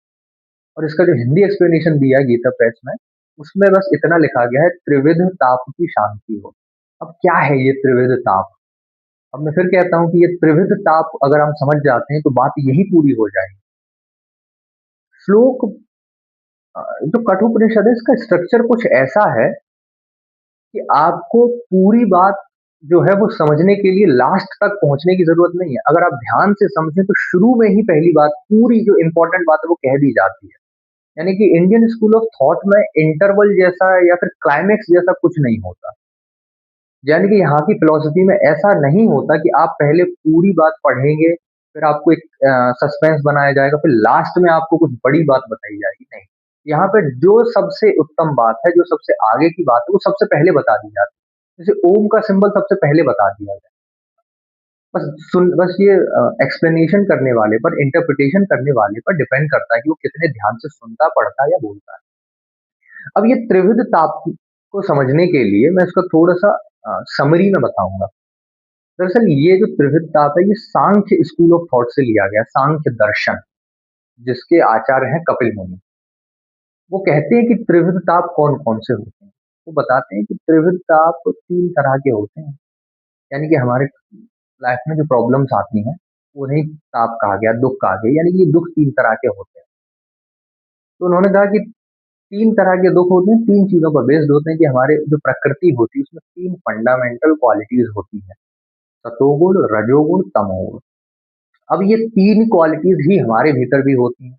S1: और इसका जो हिंदी एक्सप्लेनेशन दिया है गीता प्रेस में, उसमें बस इतना लिखा गया है, त्रिविध ताप की शांति हो। अब क्या है ये त्रिविध ताप? अब मैं फिर कहता हूँ कि ये त्रिविध ताप अगर हम समझ जाते हैं तो बात यही पूरी हो जाएगी। श्लोक जो कठोपनिषद है, इसका स्ट्रक्चर कुछ ऐसा है कि आपको पूरी बात जो है वो समझने के लिए लास्ट तक पहुंचने की जरूरत नहीं है। अगर आप ध्यान से समझें तो शुरू में ही पहली बात, पूरी जो इंपॉर्टेंट बात है वो कह दी जाती है। यानी कि इंडियन स्कूल ऑफ थॉट में इंटरवल जैसा या फिर क्लाइमेक्स जैसा कुछ नहीं होता। यानी कि यहाँ की फिलॉसफी में ऐसा नहीं होता कि आप पहले पूरी बात पढ़ेंगे, फिर आपको एक सस्पेंस बनाया जाएगा, फिर लास्ट में आपको कुछ बड़ी बात बताई जाएगी। नहीं, यहाँ पे जो सबसे उत्तम बात है, जो सबसे आगे की बात है, वो सबसे पहले बता दी जाती है। जैसे ओम का सिंबल सबसे पहले बता दिया जाए। बस ये एक्सप्लेनेशन करने वाले पर, इंटरप्रिटेशन करने वाले पर डिपेंड करता है कि वो कितने ध्यान से सुनता, पढ़ता है या बोलता है। अब ये त्रिविध ताप को समझने के लिए मैं इसका थोड़ा-सा समरी में बताऊँगा। दरअसल ये जो त्रिविध ताप है, ये सांख्य स्कूल ऑफ थॉट से लिया गया, सांख्य दर्शन, जिसके आचार्य हैं कपिल मुनि। वो कहते हैं कि त्रिविध ताप कौन-कौन से होते हैं। वो बताते हैं कि त्रिविध ताप 3 तरह के होते हैं। यानी कि हमारे लाइफ में जो प्रॉब्लम्स आती हैं, उन्हें ताप कहा गया, दुःख कहा गया, यानी कि दुःख 3 तरह के होते हैं। तो उन्होंने कहा कि 3 तरह के दुःख होते हैं, 3 चीज़ों पर बेस्ड होते हैं कि हमारे जो प्रकृति होती है, उसमें 3 फंडामेंटल क्वालिटीज़ होती हैं, सतोगुण, रजोगुण, तमोगुण। अब ये 3 क्वालिटीज़ ही हमारे भीतर भी होती हैं,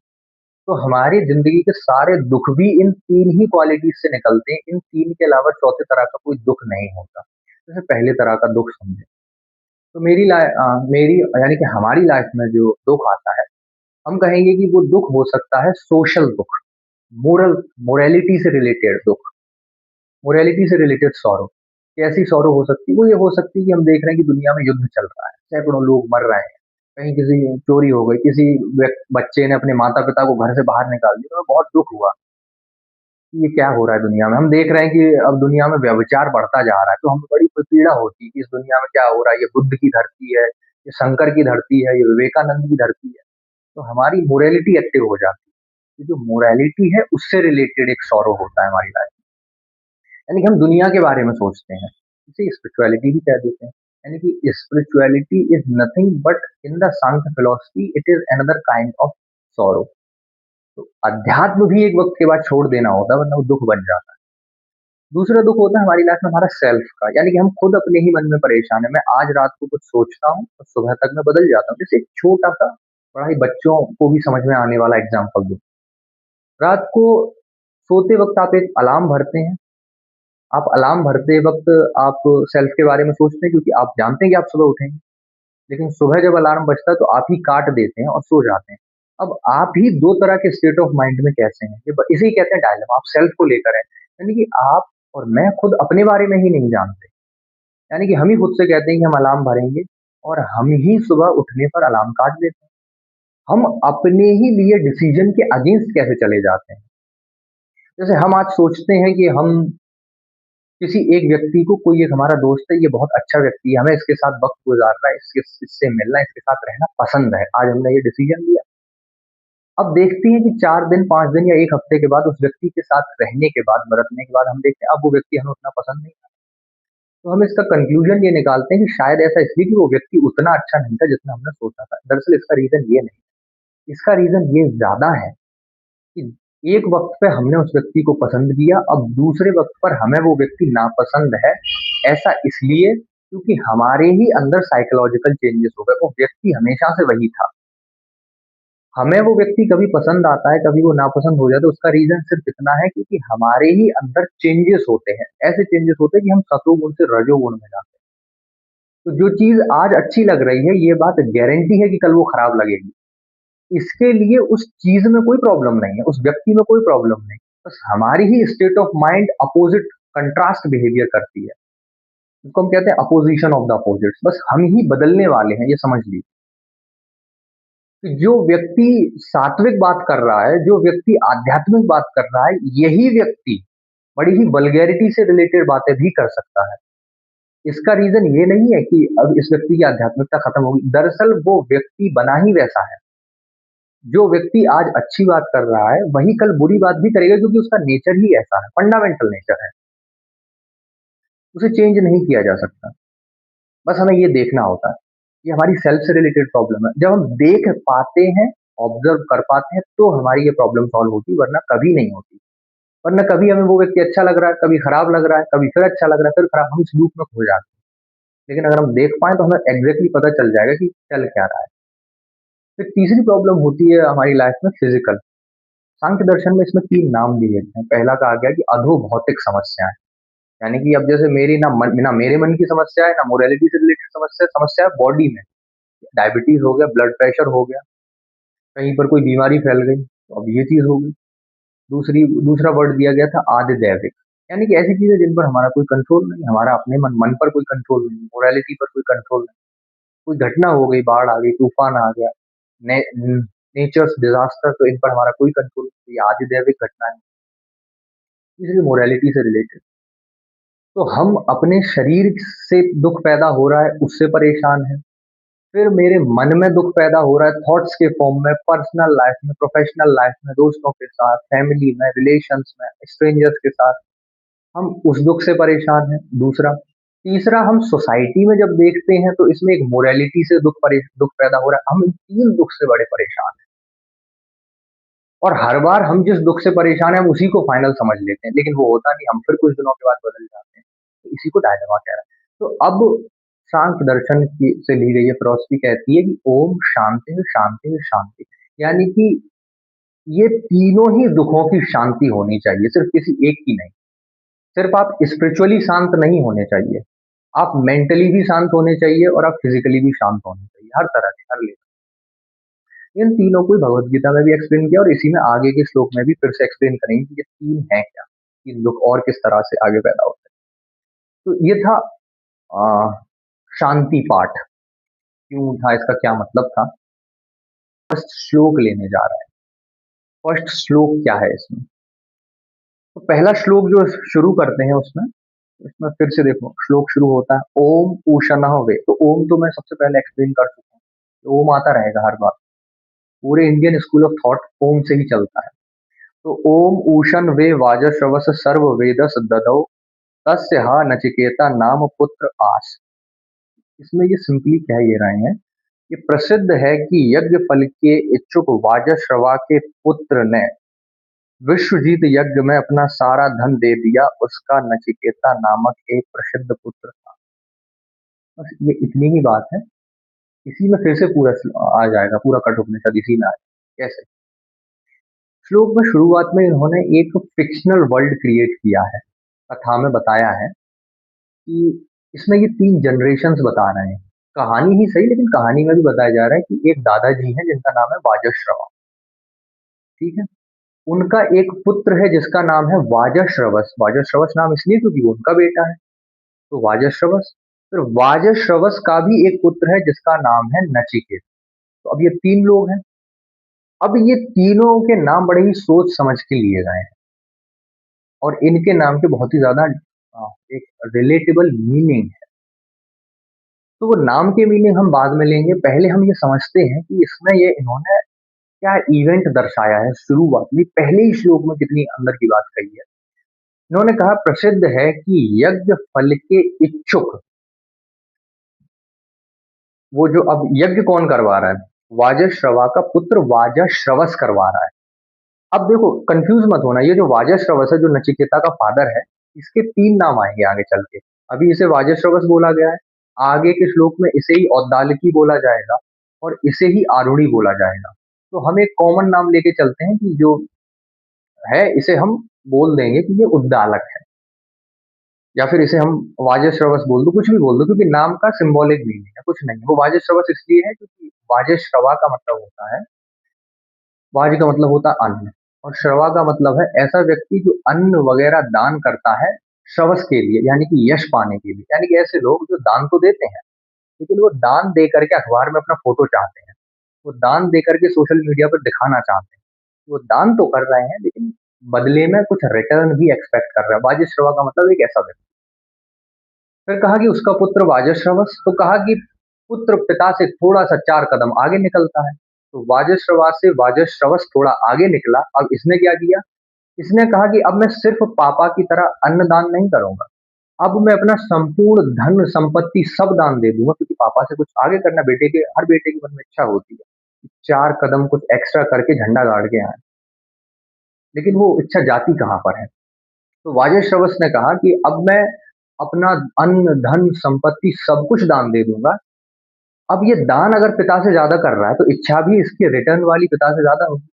S1: तो हमारी ज़िंदगी के सारे दुःख भी इन 3 ही क्वालिटीज़ से निकलते हैं, इन 3 के अलावा चौथे तरह का कोई दुःख नहीं होता। जैसे पहले तरह का दुःख समझें, तो मेरी यानी कि हमारी लाइफ में जो दुःख आता है, हम कहेंगे कि वो दुःख हो सकता है सोशल दुःख, मोरालिटी से रिलेटेड दुःख, मोरालिटी से रिलेटेड सॉरो। कैसी सॉरो हो सकती है? वो ये हो सकती है कि हम देख रहे हैं कि दुनिया में युद्ध चल रहा है, सैकड़ों लोग मर रहे हैं, कहीं किसी चोरी हो गई, किसी बच्चे ने अपने माता पिता को घर से बाहर निकाल दिया, तो हमें बहुत दुख हुआ कि ये क्या हो रहा है दुनिया में। हम देख रहे हैं कि अब दुनिया में व्यभिचार बढ़ता जा रहा है, तो हमें बड़ी पीड़ा होती है कि इस दुनिया में क्या हो रहा है, ये बुद्ध की धरती है, ये शंकर की धरती है, ये विवेकानंद की धरती है। तो हमारी मोरालिटी एक्टिव हो जाती है। ये जो मोरालिटी है, उससे रिलेटेड एक सॉरो होता है हमारी लाइफ। यानी कि हम दुनिया के बारे में सोचते हैं, इसे स्पिरिचुअलिटी भी कह देते हैं। यानी कि spirituality is nothing but in the Sankhya philosophy it is another kind of sorrow. तो अध्यात्म भी एक वक्त के बाद छोड़ देना होता है, वरना वो दुख बन जाता है। दूसरा दुख होता है हमारी लाइफ में हमारा सेल्फ का, यानी कि हम खुद अपने ही मन में परेशान है। मैं आज रात को कुछ सोचता हूँ और सुबह तक मैं बदल जाता हूँ। जैसे एक छोटा सा, बड़ा ही बच्चों को भी समझ में आने वाला एग्जाम्पल दूं। रात को सोते वक्त आप एक अलार्म भरते हैं। आप अलार्म भरते वक्त आप सेल्फ के बारे में सोचते हैं, क्योंकि आप जानते हैं कि आप सुबह उठेंगे। लेकिन सुबह जब अलार्म बजता है तो आप ही काट देते हैं और सो जाते हैं। अब आप ही 2 तरह के स्टेट ऑफ माइंड में कैसे हैं? इसे ही कहते हैं डायलेमा। आप सेल्फ को लेकर हैं। यानी कि आप और मैं खुद अपने बारे में ही नहीं जानते। यानी कि हम ही खुद से कहते हैं कि हम अलार्म भरेंगे और हम ही सुबह उठने पर अलार्म काट देते हैं। हम अपने ही लिए डिसीजन के अगेंस्ट कैसे चले जाते हैं? जैसे हम आज सोचते हैं कि हम किसी एक व्यक्ति को, कोई एक हमारा दोस्त है, ये बहुत अच्छा व्यक्ति है, हमें इसके साथ वक़्त गुज़ारना है, इससे मिलना है, इसके साथ रहना पसंद है। आज हमने ये डिसीज़न लिया। अब देखते हैं कि 4 दिन, 5 दिन या 1 हफ्ते के बाद उस व्यक्ति के साथ रहने के बाद, बरतने के बाद हम देखते हैं अब वो व्यक्ति हमें उतना पसंद नहीं है। तो हम इसका कंक्लूज़न ये निकालते हैं कि शायद ऐसा इसलिए कि वो व्यक्ति उतना अच्छा नहीं था जितना हमने सोचा था। दरअसल इसका रीज़न ये नहीं है। इसका रीज़न ये ज़्यादा है कि एक वक़्त पे हमने उस व्यक्ति को पसंद किया, अब दूसरे वक़्त पर हमें वो व्यक्ति नापसंद है। ऐसा इसलिए क्योंकि हमारे ही अंदर साइकोलॉजिकल चेंजेस हो गए। वो व्यक्ति हमेशा से वही था। हमें वो व्यक्ति कभी पसंद आता है, कभी वो नापसंद हो जाता है, उसका रीज़न सिर्फ़ इतना है क्योंकि हमारे ही अंदर चेंजेस होते हैं। ऐसे चेंजेस होते हैं कि हम सतोगुण से रजोगुण में जाते हैं। तो जो चीज़ आज अच्छी लग रही है, ये बात गारंटी है कि कल वो खराब लगेगी। इसके लिए उस चीज़ में कोई प्रॉब्लम नहीं है, उस व्यक्ति में कोई प्रॉब्लम नहीं। बस हमारी ही state of mind opposite, contrast behaviour करती है। इसको हम कहते हैं अपोज़िशन ऑफ द अपोज़िट्स। बस हम ही बदलने वाले हैं, ये समझ लीजिए। कि जो व्यक्ति सात्विक बात कर रहा है, जो व्यक्ति आध्यात्मिक बात कर रहा है, यही व्यक्ति बड़ी ही वल्गैरिटी से रिलेटेड बातें भी कर सकता है। इसका रीज़न ये नहीं है कि अब इस व्यक्ति की आध्यात्मिकता खत्म होगी। दरअसल वो व्यक्ति बना ही वैसा है। जो व्यक्ति आज अच्छी बात कर रहा है, वही कल बुरी बात भी करेगा, क्योंकि उसका नेचर ही ऐसा है, फंडामेंटल नेचर है। उसे चेंज नहीं किया जा सकता। बस हमें ये देखना होता है। ये हमारी सेल्फ से रिलेटेड प्रॉब्लम है। जब हम देख पाते हैं, ऑब्ज़र्व कर पाते हैं, तो हमारी ये प्रॉब्लम सॉल्व होती है, वरना कभी नहीं होती। वरना कभी हमें वो व्यक्ति अच्छा लग रहा है, कभी खराब लग रहा है, कभी फिर अच्छा लग रहा है, फिर खराब, हम इस लूप में खो जाते हैं। लेकिन अगर हम देख पाएँ तो हमें एग्ज़ैक्टली पता चल जाएगा कि चल क्या रहा है। फिर तीसरी प्रॉब्लम होती है हमारी लाइफ में फिज़िकल। सांख्य दर्शन में इसमें 3 नाम दिए गए हैं। पहला कहा गया कि अधोभौतिक समस्याएँ। यानी कि अब जैसे मेरी ना मेरे मन की समस्या है, ना मोरालिटी से रिलेटेड समस्या है बॉडी में। डायबिटीज हो गया, ब्लड प्रेशर हो गया, कहीं पर कोई बीमारी फैल गई तो अब ये चीज हो गई। दूसरा वर्ड दिया गया था आदिदैविक, यानी कि ऐसी चीजें जिन पर हमारा कोई कंट्रोल नहीं, हमारा अपने मन पर कोई कंट्रोल नहीं, मोरालिटी पर कोई कंट्रोल नहीं। कोई घटना हो गई, बाढ़ आ गई, तूफान आ गया, ने, नेचर्स डिजास्टर, तो इन पर हमारा कोई कंट्रोल नहीं, ये आदिदैविक घटना है, इसलिए मोरालिटी से रिलेटेड। तो हम अपने शरीर से दुख पैदा हो रहा है उससे परेशान है, फिर मेरे मन में दुख पैदा हो रहा है थॉट्स के फॉर्म में, पर्सनल लाइफ में, प्रोफेशनल लाइफ में, दोस्तों के साथ, फैमिली में, रिलेशंस में, स्ट्रेंजर्स के साथ, हम उस दुख से परेशान हैं। दूसरा, तीसरा, हम सोसाइटी में जब देखते हैं तो इसमें एक मोरालिटी से दुख पैदा हो रहा है, हम इन तीन दुख से बड़े परेशान हैं। और हर बार हम जिस दुख से परेशान हैं हम उसी को फाइनल समझ लेते हैं, लेकिन वो होता नहीं, हम फिर कुछ दिनों के बाद बदल जाते हैं। तो इसी को डायलेमा कह रहा है। तो अब सांख्य दर्शन की से ली गई ये फिलॉसफी कहती है कि ओम शांति शांति शांति, यानी कि ये तीनों ही दुखों की शांति होनी चाहिए, सिर्फ किसी एक की नहीं। सिर्फ आप स्पिरिचुअली शांत नहीं होने चाहिए, आप मेंटली भी शांत होने चाहिए और आप फिजिकली भी शांत होने चाहिए, हर तरह से, हर लेवल। इन तीनों को भगवत गीता में भी एक्सप्लेन किया और इसी में आगे के श्लोक में भी फिर से एक्सप्लेन करेंगे कि ये तीन है क्या, तीन दुख और किस तरह से आगे पैदा होते हैं। तो ये था आ, शांति पाठ, क्यों था, इसका क्या मतलब था। फर्स्ट श्लोक लेने जा रहा है। फर्स्ट श्लोक क्या है इसमें, तो पहला श्लोक जो शुरू करते हैं उसमें, इसमें फिर से देखो श्लोक शुरू होता है ओम उशनः वे। तो ओम तो मैं सबसे पहले एक्सप्लेन कर चुका हूँ, तो ओम आता रहेगा हर बार, पूरे इंडियन स्कूल ऑफ थॉट ओम से ही चलता है। तो ओम ऊषण वे वाजश्रवस सर्व वेदस ददौ तस्य हा नचिकेता नाम पुत्र आस। इसमें ये सिंपली कह ये रहे हैं कि प्रसिद्ध है कि यज्ञ फल के इच्छुक वाजश्रवा के पुत्र ने विश्वजीत यज्ञ में अपना सारा धन दे दिया, उसका नचिकेता नामक एक प्रसिद्ध पुत्र था। बस ये इतनी ही बात है। इसी में फिर से पूरा आ जाएगा, पूरा कठोपनिषद इसी में आएगा। कैसे, श्लोक में शुरुआत में इन्होंने एक फिक्शनल वर्ल्ड क्रिएट किया है, कथा में बताया है कि इसमें ये तीन जनरेशन्स बता रहे हैं, कहानी ही सही लेकिन कहानी में भी बताया जा रहा है कि एक दादाजी हैं जिनका नाम है वाजश्रवा, ठीक है, उनका एक पुत्र है जिसका नाम है वाजश्रवस। वाजश्रवस नाम इसलिए क्योंकि वो उनका बेटा है, तो वाजश्रवस। फिर वाजश्रवस का भी एक पुत्र है जिसका नाम है नचिकेत। तो अब ये तीन लोग हैं। अब ये तीनों के नाम बड़े ही सोच समझ के लिए गए हैं और इनके नाम के बहुत ही ज्यादा एक रिलेटेबल मीनिंग है। तो वो नाम के मीनिंग हम बाद में लेंगे, पहले हम ये समझते हैं कि इसमें ये इन्होंने क्या इवेंट दर्शाया है शुरुआत में, पहले ही श्लोक में कितनी अंदर की बात कही है। इन्होंने कहा प्रसिद्ध है कि यज्ञ फल के इच्छुक, वो जो अब यज्ञ कौन करवा रहा है, वाजश्रवा का पुत्र वाजश्रवस करवा रहा है। अब देखो कंफ्यूज मत होना, ये जो वाजश्रवस है जो नचिकेता का फादर है, इसके तीन नाम आएंगे आगे चल के। अभी इसे वाजश्रवस बोला गया है, आगे के श्लोक में इसे ही औद्दालकी बोला जाएगा और इसे ही आरूढ़ी बोला जाएगा। तो हम एक कॉमन नाम लेके चलते हैं कि जो है इसे हम बोल देंगे कि ये उद्दालक है, या फिर इसे हम वाजश्रवस बोल दो, कुछ भी बोल दो, क्योंकि नाम का सिंबॉलिक मीनिंग है, कुछ नहीं। वो वाजश्रवस इसलिए है क्योंकि वाजश्रवा का मतलब होता है, वाज का मतलब होता है अन्न और श्रवा का मतलब है ऐसा व्यक्ति जो अन्न वगैरह दान करता है श्रवस के लिए, यानी कि यश पाने के लिए। यानी कि ऐसे लोग जो दान तो देते हैं लेकिन वो दान दे करके अखबार में अपना फोटो चाहते हैं, वो दान दे करके सोशल मीडिया पर दिखाना चाहते हैं, वो दान तो कर रहे हैं लेकिन बदले में कुछ रिटर्न भी एक्सपेक्ट कर रहे हैं। वाजश्रवा का मतलब एक ऐसा व्यक्ति। फिर कहा कि उसका पुत्र वाजश्रवस, तो कहा कि पुत्र पिता से थोड़ा सा 4 कदम आगे निकलता है, तो वाजश्रवा से वाजश्रवस थोड़ा आगे निकला। अब इसने क्या किया, इसने कहा कि अब मैं सिर्फ पापा की तरह अन्न दान नहीं करूंगा, अब मैं अपना संपूर्ण धन संपत्ति सब दान दे दूंगा, क्योंकि पापा से कुछ आगे करना, बेटे के, हर बेटे के मन में इच्छा होती है 4 कदम कुछ एक्स्ट्रा करके झंडा गाड़ के आए, लेकिन वो इच्छा जाती कहाँ पर है। तो वाजश्रवस ने कहा कि अब मैं अपना अन्न धन संपत्ति सब कुछ दान दे दूंगा। अब ये दान अगर पिता से ज्यादा कर रहा है तो इच्छा भी इसकी रिटर्न वाली पिता से ज्यादा होगी।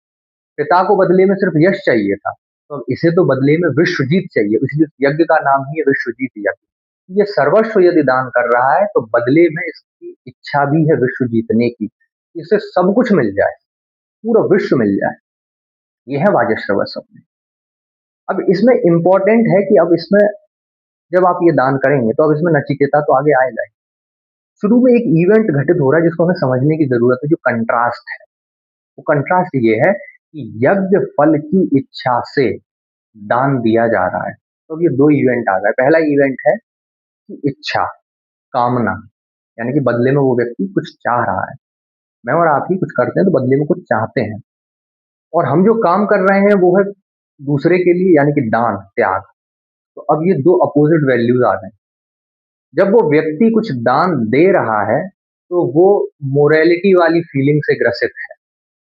S1: पिता को बदले में सिर्फ यश चाहिए था, तो अब इसे तो बदले में विश्वजीत चाहिए, इसलिए यज्ञ का नाम ही है विश्वजीत यज्ञ। ये सर्वस्व यदि दान कर रहा है तो बदले में इसकी इच्छा भी है विश्व जीतने की, इसे सब कुछ मिल जाए, पूरा विश्व मिल जाए। ये है वाजश्रवस स्वप्न। अब इसमें इम्पोर्टेंट है कि अब इसमें जब आप ये दान करेंगे तो अब इसमें नचिकेता तो आगे आएगा ही। शुरू में एक इवेंट घटित हो रहा है जिसको हमें समझने की जरूरत है, जो कंट्रास्ट है। वो कंट्रास्ट ये है कि यज्ञ फल की इच्छा से दान दिया जा रहा है। तो अब ये दो इवेंट आ गए। पहला इवेंट है कि इच्छा, कामना, यानी कि बदले में वो व्यक्ति कुछ चाह रहा है। मैं और आप ही कुछ करते हैं तो बदले में कुछ चाहते हैं, और हम जो काम कर रहे हैं वो है दूसरे के लिए, यानी कि दान, त्याग। तो अब ये दो अपोजिट वैल्यूज आ गए। जब वो व्यक्ति कुछ दान दे रहा है तो वो मोरालिटी वाली फीलिंग से ग्रसित है।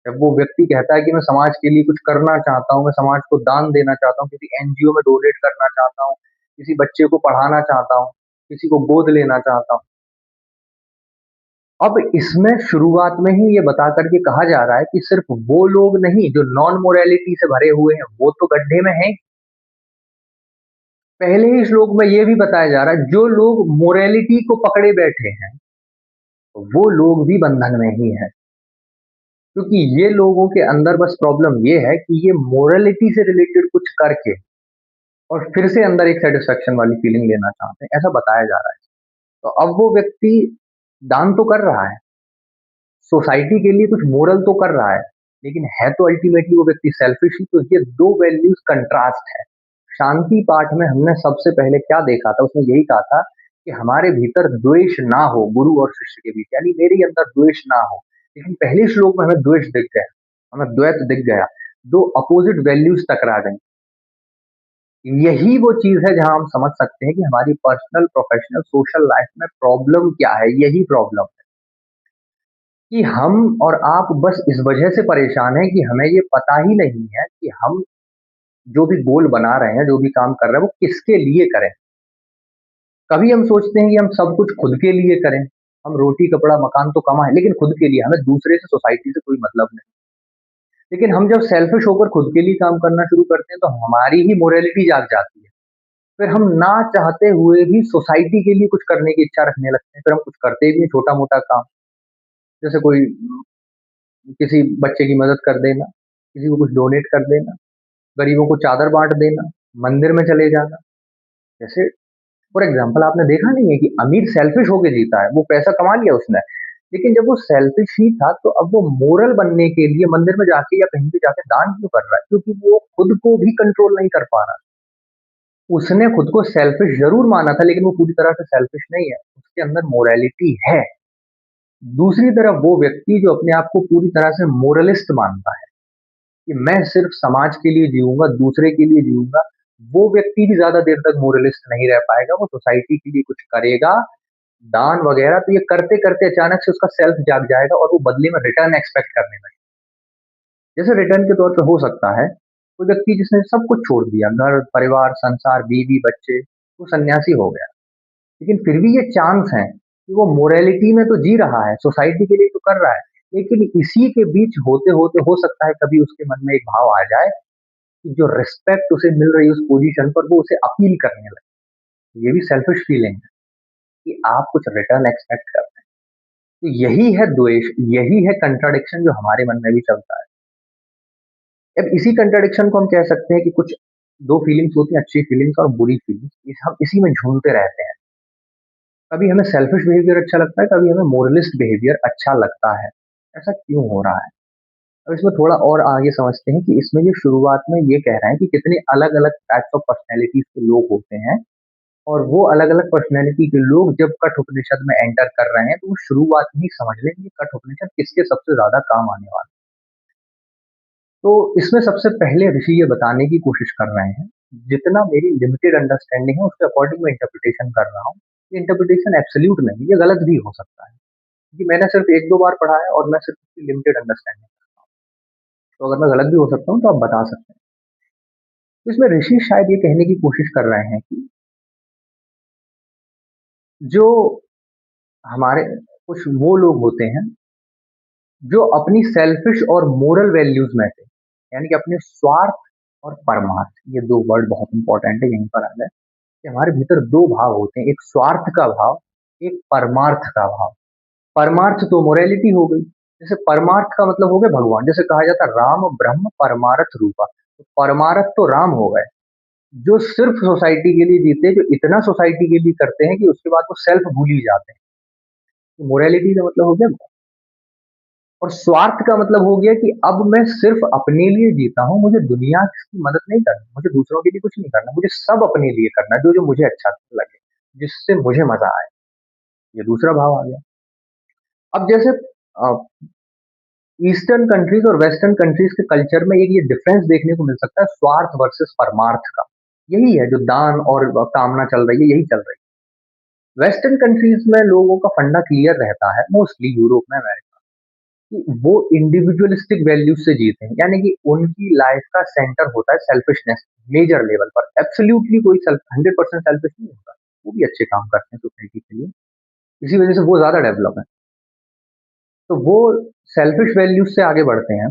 S1: जब वो व्यक्ति कहता है कि मैं समाज के लिए कुछ करना चाहता हूँ, मैं समाज को दान देना चाहता हूँ, किसी एनजीओ में डोनेट करना चाहता हूँ, किसी बच्चे को पढ़ाना चाहता हूँ, किसी को गोद लेना चाहता हूँ। अब इसमें शुरुआत में ही ये बता करके कहा जा रहा है कि सिर्फ वो लोग नहीं जो नॉन मोरालिटी से भरे हुए हैं वो तो गड्ढे में हैं। पहले ही श्लोक में ये भी बताया जा रहा है जो लोग मोरालिटी को पकड़े बैठे हैं वो लोग भी बंधन में ही है, क्योंकि ये लोगों के अंदर बस प्रॉब्लम ये है कि ये मोरालिटी से रिलेटेड कुछ करके और फिर से अंदर एक सेटिस्फेक्शन वाली फीलिंग लेना चाहते हैं, ऐसा बताया जा रहा है। तो अब वो व्यक्ति दान तो कर रहा है, सोसाइटी के लिए कुछ मोरल तो कर रहा है, लेकिन है तो अल्टीमेटली वो व्यक्ति सेल्फिश ही। तो ये दो वैल्यूज कंट्रास्ट है। शांति पाठ में हमने सबसे पहले क्या देखा था, उसमें यही कहा था कि हमारे भीतर द्वेष ना हो गुरु और शिष्य के बीच, यानी मेरे अंदर द्वेष ना हो। लेकिन पहले श्लोक में हमें द्वेष दिख गया, हमें द्वैत दिख गया, दो अपोजिट वैल्यूज टकरा गई। यही वो चीज है जहां हम समझ सकते हैं कि हमारी पर्सनल, प्रोफेशनल, सोशल लाइफ में प्रॉब्लम क्या है। यही प्रॉब्लम है कि हम और आप बस इस वजह से परेशान हैं कि हमें ये पता ही नहीं है कि हम जो भी गोल बना रहे हैं, जो भी काम कर रहे हैं, वो किसके लिए करें। कभी हम सोचते हैं कि हम सब कुछ खुद के लिए करें, हम रोटी कपड़ा मकान तो कमाएं लेकिन खुद के लिए, हमें दूसरे से, सोसाइटी से कोई मतलब नहीं। लेकिन हम जब सेल्फिश होकर खुद के लिए काम करना शुरू करते हैं तो हमारी ही मोरालिटी जाग जाती है। फिर हम ना चाहते हुए भी सोसाइटी के लिए कुछ करने की इच्छा रखने लगते हैं। फिर हम कुछ करते भी हैं, छोटा मोटा काम, जैसे कोई किसी बच्चे की मदद कर देना, किसी को कुछ डोनेट कर देना, गरीबों को चादर बांट देना, मंदिर में चले जाना। जैसे फॉर एग्जाम्पल आपने देखा नहीं है कि अमीर सेल्फिश होके जीता है, वो पैसा कमा लिया उसने, लेकिन जब वो सेल्फिश ही था तो अब वो मोरल बनने के लिए मंदिर में जाके या कहीं भी जाके दान क्यों कर रहा है? क्योंकि वो खुद को भी कंट्रोल नहीं कर पा रहा। उसने खुद को सेल्फिश जरूर माना था लेकिन वो पूरी तरह से सेल्फिश नहीं है, उसके अंदर मोरालिटी है। दूसरी तरफ वो व्यक्ति जो अपने आप को पूरी तरह से मोरलिस्ट मानता है कि मैं सिर्फ समाज के लिए जीऊंगा, दूसरे के लिए जीऊंगा, वो व्यक्ति भी ज्यादा देर तक मोरलिस्ट नहीं रह पाएगा। वो सोसाइटी के लिए कुछ करेगा, दान वगैरह, तो ये करते करते अचानक से उसका सेल्फ जाग जाएगा और वो बदले में रिटर्न एक्सपेक्ट करने लगे। जैसे रिटर्न के तौर पे हो सकता है कोई व्यक्ति जिसने सब कुछ छोड़ दिया, घर परिवार संसार बीवी बच्चे, वो सन्यासी हो गया, लेकिन फिर भी ये चांस है कि वो मोरालिटी में तो जी रहा है, सोसाइटी के लिए तो कर रहा है, लेकिन इसी के बीच होते होते हो सकता है कभी उसके मन में एक भाव आ जाए कि जो रिस्पेक्ट उसे मिल रही है उस पोजीशन पर, वो उसे अपील करने लगे। ये भी सेल्फिश फीलिंग है कि आप कुछ रिटर्न एक्सपेक्ट करते हैं। तो यही है द्वेष, यही है कंट्राडिक्शन जो हमारे मन में भी चलता है। अब इसी कंट्राडिक्शन को हम कह सकते हैं कि कुछ दो फीलिंग्स होती हैं, अच्छी फीलिंग्स और बुरी फीलिंग्स, हम इसी में झूमते रहते हैं। कभी हमें सेल्फिश बिहेवियर अच्छा लगता है, कभी हमें मोरलिस्ट बिहेवियर अच्छा लगता है। ऐसा क्यों हो रहा है? अब इसमें थोड़ा और आगे समझते हैं कि इसमें ये शुरुआत में ये कह रहे हैं कि कितने अलग अलग टाइप्स ऑफ पर्सनैलिटीज के लोग होते हैं, और वो अलग अलग पर्सनैलिटी के लोग जब कठ उपनिषद में एंटर कर रहे हैं तो वो शुरुआत में ही समझ लें कि कठ उपनिषद किसके सबसे ज्यादा काम आने वाला है। तो इसमें सबसे पहले ऋषि ये बताने की कोशिश कर रहे हैं, जितना मेरी लिमिटेड अंडरस्टैंडिंग है उसके अकॉर्डिंग मैं इंटरप्रिटेशन कर रहा हूँ। ये इंटरप्रिटेशन एब्सोल्यूट नहीं, ये गलत भी हो सकता है, क्योंकि मैंने सिर्फ एक दो बार पढ़ा है और मैं सिर्फ उसकी लिमिटेड अंडरस्टैंडिंग करता हूँ। तो अगर मैं गलत भी हो सकता हूँ तो आप बता सकते हैं। तो इसमें ऋषि शायद ये कहने की कोशिश कर रहे हैं कि जो हमारे कुछ वो लोग होते हैं जो अपनी सेल्फिश और मोरल वैल्यूज में से, यानी कि अपने स्वार्थ और परमार्थ, ये दो वर्ड बहुत इंपॉर्टेंट है, यहीं पर आ जाए, कि हमारे भीतर 2 भाव होते हैं, एक स्वार्थ का भाव, एक परमार्थ का भाव। परमार्थ तो मोरालिटी हो गई, जैसे परमार्थ का मतलब हो गया भगवान, जैसे कहा जाता है राम ब्रह्म परमार्थ रूपा, तो परमार्थ तो राम हो गए, जो सिर्फ सोसाइटी के लिए जीते, जो इतना सोसाइटी के लिए करते हैं कि उसके बाद वो सेल्फ भूल ही जाते हैं। तो मोरालिटी का मतलब हो गया, और स्वार्थ का मतलब हो गया कि अब मैं सिर्फ अपने लिए जीता हूँ, मुझे दुनिया की मदद नहीं करनी, मुझे दूसरों के लिए कुछ नहीं करना, मुझे सब अपने लिए करना है, जो जो मुझे अच्छा लगे, जिससे मुझे मजा आए। ये दूसरा भाव आ गया। अब जैसे ईस्टर्न कंट्रीज और वेस्टर्न कंट्रीज के कल्चर में एक ये डिफरेंस देखने को मिल सकता है, स्वार्थ वर्सेस परमार्थ का। यही है जो दान और कामना चल रही है, यही चल रही है। वेस्टर्न कंट्रीज में लोगों का फंडा क्लियर रहता है, मोस्टली यूरोप में, अमेरिका, कि वो इंडिविजुअलिस्टिक वैल्यूज से जीते हैं, यानी कि उनकी लाइफ का सेंटर होता है सेल्फिशनेस। मेजर लेवल पर एब्सोल्युटली कोई 100% सेल्फिश नहीं होता, वो भी अच्छे काम करते हैं सोसाइटी के लिए, इसी वजह से वो ज्यादा डेवलप है। तो वो सेल्फिश वैल्यूज से आगे बढ़ते हैं।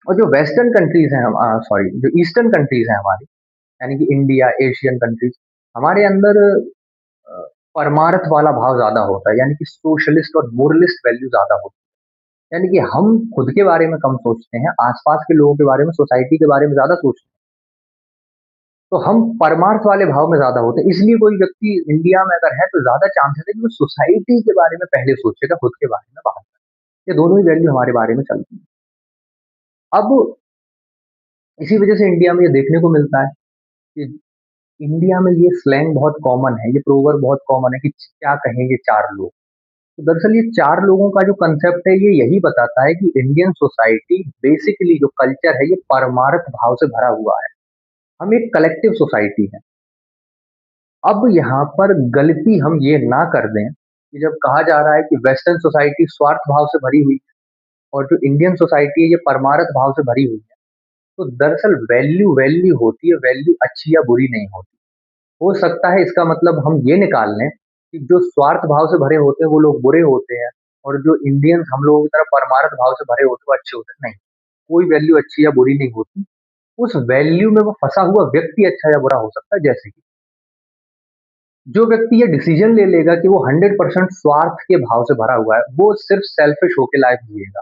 S1: और जो वेस्टर्न कंट्रीज हैं, हम सॉरी, जो ईस्टर्न कंट्रीज हैं हमारी, यानी कि इंडिया, एशियन कंट्रीज, हमारे अंदर परमार्थ वाला भाव ज्यादा होता है, यानी कि सोशलिस्ट और मोरलिस्ट वैल्यू ज्यादा होती है। यानी कि हम खुद के बारे में कम सोचते हैं, आसपास के लोगों के बारे में, सोसाइटी के बारे में ज्यादा सोचते हैं। तो हम परमार्थ वाले भाव में ज्यादा होते हैं, इसलिए कोई व्यक्ति इंडिया में अगर है तो ज्यादा चांसेस है कि वो सोसाइटी के बारे में पहले सोचेगा, खुद के बारे में बाहर। ये दोनों ही वैल्यू हमारे बारे में चलती है। अब इसी वजह से इंडिया में ये देखने को मिलता है कि इंडिया में ये स्लैंग बहुत कॉमन है, ये प्रोवर्ब बहुत कॉमन है कि क्या कहेंगे चार लोग। तो दरअसल ये चार लोगों का जो कंसेप्ट है, ये यही बताता है कि इंडियन सोसाइटी बेसिकली जो कल्चर है, ये परमार्थ भाव से भरा हुआ है। हम एक कलेक्टिव सोसाइटी है। अब यहाँ पर गलती हम ये ना कर दें कि जब कहा जा रहा है कि वेस्टर्न सोसाइटी स्वार्थ भाव से भरी हुई है और जो इंडियन सोसाइटी है ये परमार्थ भाव से भरी हुई है, तो दरअसल वैल्यू वैल्यू होती है, वैल्यू अच्छी या बुरी नहीं होती। हो सकता है इसका मतलब हम ये निकाल लें कि जो स्वार्थ भाव से भरे होते हैं वो लोग बुरे होते हैं, और जो इंडियंस हम लोगों की तरह परमार्थ भाव से भरे होते हैं वो अच्छे होते हैं। नहीं, कोई वैल्यू अच्छी या बुरी नहीं होती। उस वैल्यू में वो फंसा हुआ व्यक्ति अच्छा या बुरा हो सकता है। जैसे कि जो व्यक्ति ये डिसीजन ले लेगा कि वो 100% स्वार्थ के भाव से भरा हुआ है, वो सिर्फ सेल्फिश होके लाइफ जिएगा।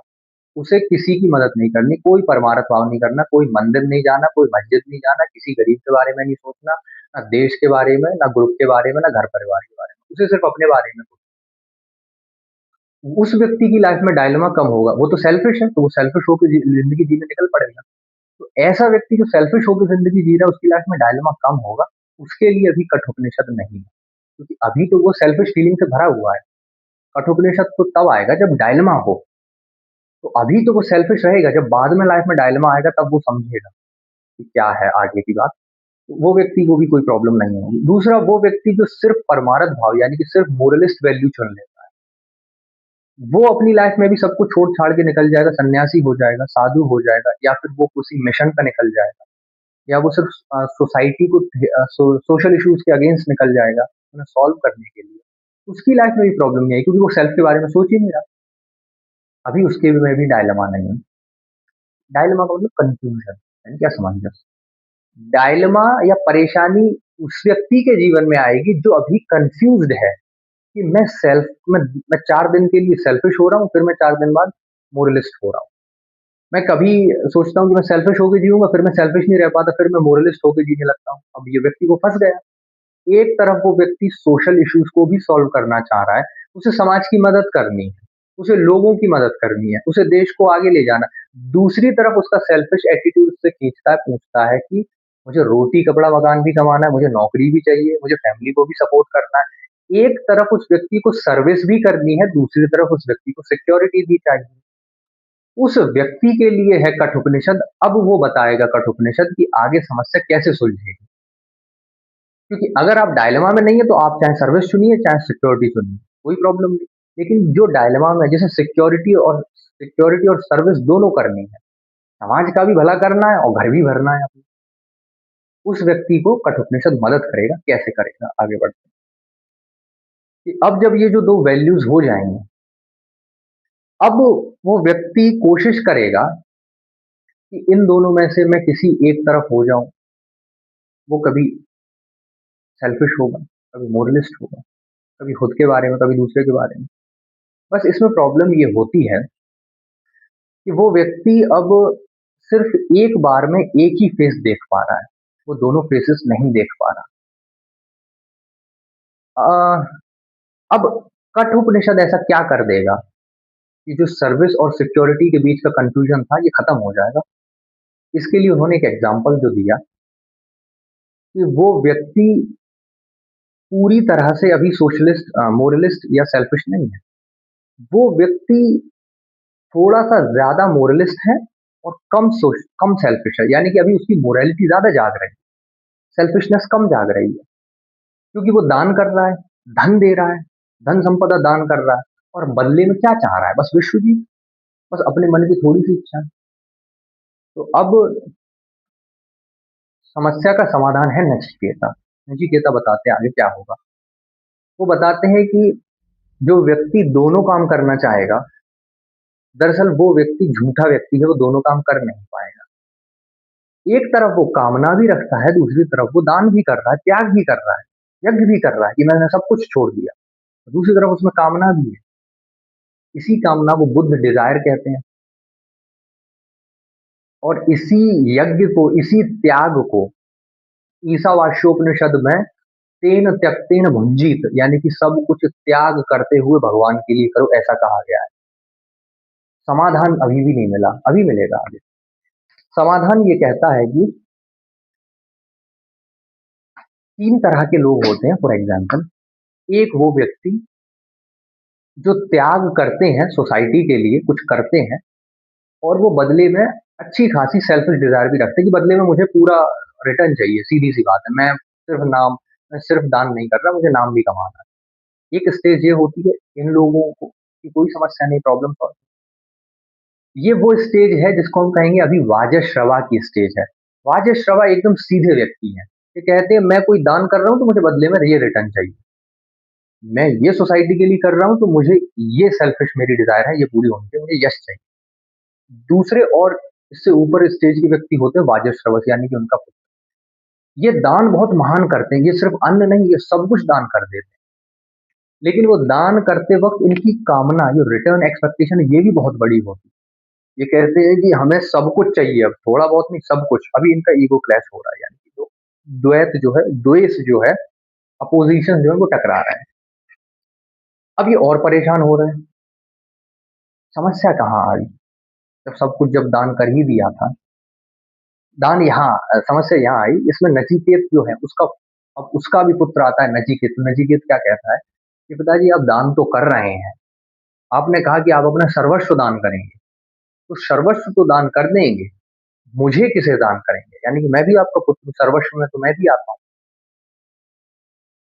S1: उसे किसी की मदद नहीं करनी, कोई परमार्थ भाव नहीं करना, कोई मंदिर नहीं जाना, कोई मस्जिद नहीं जाना, किसी गरीब के बारे में नहीं सोचना, ना देश के बारे में, ना ग्रुप के बारे में, ना घर परिवार के बारे में, उसे सिर्फ अपने बारे में सोचना। उस व्यक्ति की लाइफ में डायलेमा कम होगा, वो तो सेल्फिश है, तो वो सेल्फिश होकर जिंदगी जीने निकल पड़ेगा। तो ऐसा व्यक्ति जो सेल्फिश होकर जिंदगी जी रहा है, उसकी लाइफ में डायलेमा कम होगा। उसके लिए अभी कठोपनिषद नहीं है, क्योंकि अभी तो वो सेल्फिश फीलिंग से भरा हुआ है। कठोपनिषद तो तब आएगा जब डायलेमा हो। तो अभी तो वो सेल्फिश रहेगा, जब बाद में लाइफ में डायलेमा आएगा तब वो समझेगा कि क्या है आगे की बात। तो वो व्यक्ति को भी कोई प्रॉब्लम नहीं होगी। दूसरा, वो व्यक्ति जो सिर्फ परमार्थ भाव यानी कि सिर्फ मोरलिस्ट वैल्यू चुन लेता है, वो अपनी लाइफ में भी सब कुछ छोड़ छाड़ के निकल जाएगा, सन्यासी हो जाएगा, साधु हो जाएगा, या फिर वो किसी मिशन पर निकल जाएगा, या वो सिर्फ सोसाइटी को सोशल इश्यूज के अगेंस्ट निकल जाएगा उन्हें सॉल्व करने के लिए। उसकी लाइफ में भी प्रॉब्लम नहीं है, क्योंकि वो सेल्फ के बारे में सोच ही नहीं रहा। अभी उसके में भी डायलेमा नहीं है। डायलेमा का मतलब कंफ्यूजन, यानी क्या समझ। डायलेमा या परेशानी उस व्यक्ति के जीवन में आएगी जो अभी कंफ्यूज्ड है कि मैं 4 दिन के लिए सेल्फिश हो रहा हूँ, फिर मैं 4 दिन बाद मोरलिस्ट हो रहा हूँ। मैं कभी सोचता हूँ कि मैं सेल्फिश होकर जीऊंगा, फिर मैं सेल्फिश नहीं रह पाता, फिर मैं मोरलिस्ट होकर जीने लगता हूँ। अब ये व्यक्ति को फंस गया। एक तरफ वो व्यक्ति सोशल इश्यूज को भी सॉल्व करना चाह रहा है, उसे समाज की मदद करनी है, उसे लोगों की मदद करनी है, उसे देश को आगे ले जाना है। दूसरी तरफ उसका सेल्फिश एटीट्यूड उससे खींचता है, पूछता है कि मुझे रोटी कपड़ा मकान भी कमाना है, मुझे नौकरी भी चाहिए, मुझे फैमिली को भी सपोर्ट करना है। एक तरफ उस व्यक्ति को सर्विस भी करनी है, दूसरी तरफ उस व्यक्ति को सिक्योरिटी भी चाहिए। उस व्यक्ति के लिए है कठोपनिषद। अब वो बताएगा कठोपनिषद कि आगे समस्या कैसे सुलझेगी। क्योंकि अगर आप डायलेमा में नहीं है तो आप चाहे सर्विस चुनिए चाहे सिक्योरिटी चुनिए, कोई प्रॉब्लम नहीं। लेकिन जो डायलेमा में है, जैसे सिक्योरिटी और सर्विस दोनों करनी है, समाज का भी भला करना है और घर भी भरना है अपना, उस व्यक्ति को कठोपनिषद मदद करेगा। कैसे करेगा, आगे बढ़ते हैं कि अब जब ये जो दो वैल्यूज हो जाएंगे, अब वो व्यक्ति कोशिश करेगा कि इन दोनों में से मैं किसी एक तरफ हो जाऊं। वो कभी सेल्फिश होगा, कभी मोरलिस्ट होगा, कभी खुद के बारे में, कभी दूसरे के बारे में। बस इसमें प्रॉब्लम ये होती है कि वो व्यक्ति अब सिर्फ एक बार में एक ही फेस देख पा रहा है, वो दोनों फेसेस नहीं देख पा रहा। अब कठोपनिषद ऐसा क्या कर देगा कि जो सर्विस और सिक्योरिटी के बीच का कंफ्यूजन था ये खत्म हो जाएगा। इसके लिए उन्होंने एक एग्जाम्पल जो दिया कि वो व्यक्ति पूरी तरह से अभी सोशलिस्ट, मोरलिस्ट या सेल्फिश नहीं है। वो व्यक्ति थोड़ा सा ज्यादा मोरलिस्ट है और कम सेल्फिश है, यानी कि अभी उसकी मोरालिटी ज्यादा जाग रही है, सेल्फिशनेस कम जाग रही है, क्योंकि वो दान कर रहा है, धन दे रहा है, धन संपदा दान कर रहा है, और बदले में क्या चाह रहा है? बस विश्व जीत, बस अपने मन की थोड़ी सी इच्छा है। तो अब समस्या का समाधान है नचिकेता। नचिकेता बताते हैं आगे क्या होगा। वो बताते हैं कि जो व्यक्ति दोनों काम करना चाहेगा, दरअसल वो व्यक्ति झूठा व्यक्ति है, वो दोनों काम कर नहीं पाएगा। एक तरफ वो कामना भी रखता है, दूसरी तरफ वो दान भी कर रहा है, त्याग भी कर रहा है, यज्ञ भी कर रहा है कि मैंने सब कुछ छोड़ दिया, दूसरी तरफ उसमें कामना भी है। इसी कामना को बुद्ध डिजायर कहते हैं, और इसी यज्ञ को, इसी त्याग को ईशावास्योपनिषद में तेन त्यक्तेन भुंजीत, यानी कि सब कुछ त्याग करते हुए भगवान के लिए करो, ऐसा कहा गया है। समाधान अभी भी नहीं मिला, अभी मिलेगा आगे। समाधान ये कहता है कि तीन तरह के लोग होते हैं। फॉर एग्जाम्पल, एक वो व्यक्ति जो त्याग करते हैं, सोसाइटी के लिए कुछ करते हैं, और वो बदले में अच्छी खासी सेल्फिश डिजायर भी रखते हैं कि बदले में मुझे पूरा रिटर्न चाहिए। सीधी सी बात है, मैं सिर्फ दान नहीं कर रहा, मुझे नाम भी कमाना है। एक स्टेज ये होती है इन लोगों को कि कोई समस्या नहीं, प्रॉब्लम सॉल्व। ये वो स्टेज है जिसको हम कहेंगे अभी वाजश्रवा की स्टेज है। वाजश्रवा एकदम सीधे व्यक्ति है, ये कहते हैं मैं कोई दान कर रहा हूँ तो मुझे बदले में ये रिटर्न चाहिए, मैं ये सोसाइटी के लिए कर रहा हूँ तो मुझे ये सेल्फिश मेरी डिजायर है, ये पूरी होनी चाहिए, मुझे यश चाहिए। दूसरे और इससे ऊपर स्टेज के व्यक्ति होते हैं वाजश्रवस, यानी कि उनका पुत्र। ये दान बहुत महान करते हैं, ये सिर्फ अन्न नहीं, ये सब कुछ दान कर देते हैं। लेकिन वो दान करते वक्त इनकी कामना, जो रिटर्न एक्सपेक्टेशन है, ये भी बहुत बड़ी होती है। ये कहते हैं कि हमें सब कुछ चाहिए, अब थोड़ा बहुत नहीं, सब कुछ। अभी इनका ईगो क्लैश हो रहा है, यानी कि द्वैत जो है, द्वेष जो है, अपोजिशन जो है वो टकरा रहा है। अब ये और परेशान हो रहे हैं। समस्या कहाँ आई? जब सब कुछ जब दान कर ही दिया था, दान यहाँ, समस्या यहाँ आई। इसमें नचिकेत जो है उसका, अब उसका भी पुत्र आता है नचिकेत। तो नचिकेत क्या कहता है कि पिताजी आप दान तो कर रहे हैं, आपने कहा कि आप अपना सर्वस्व दान करेंगे, तो सर्वस्व तो दान कर देंगे, मुझे किसे दान करेंगे? यानी कि मैं भी आपका पुत्र, सर्वस्व में तो मैं भी आता हूँ।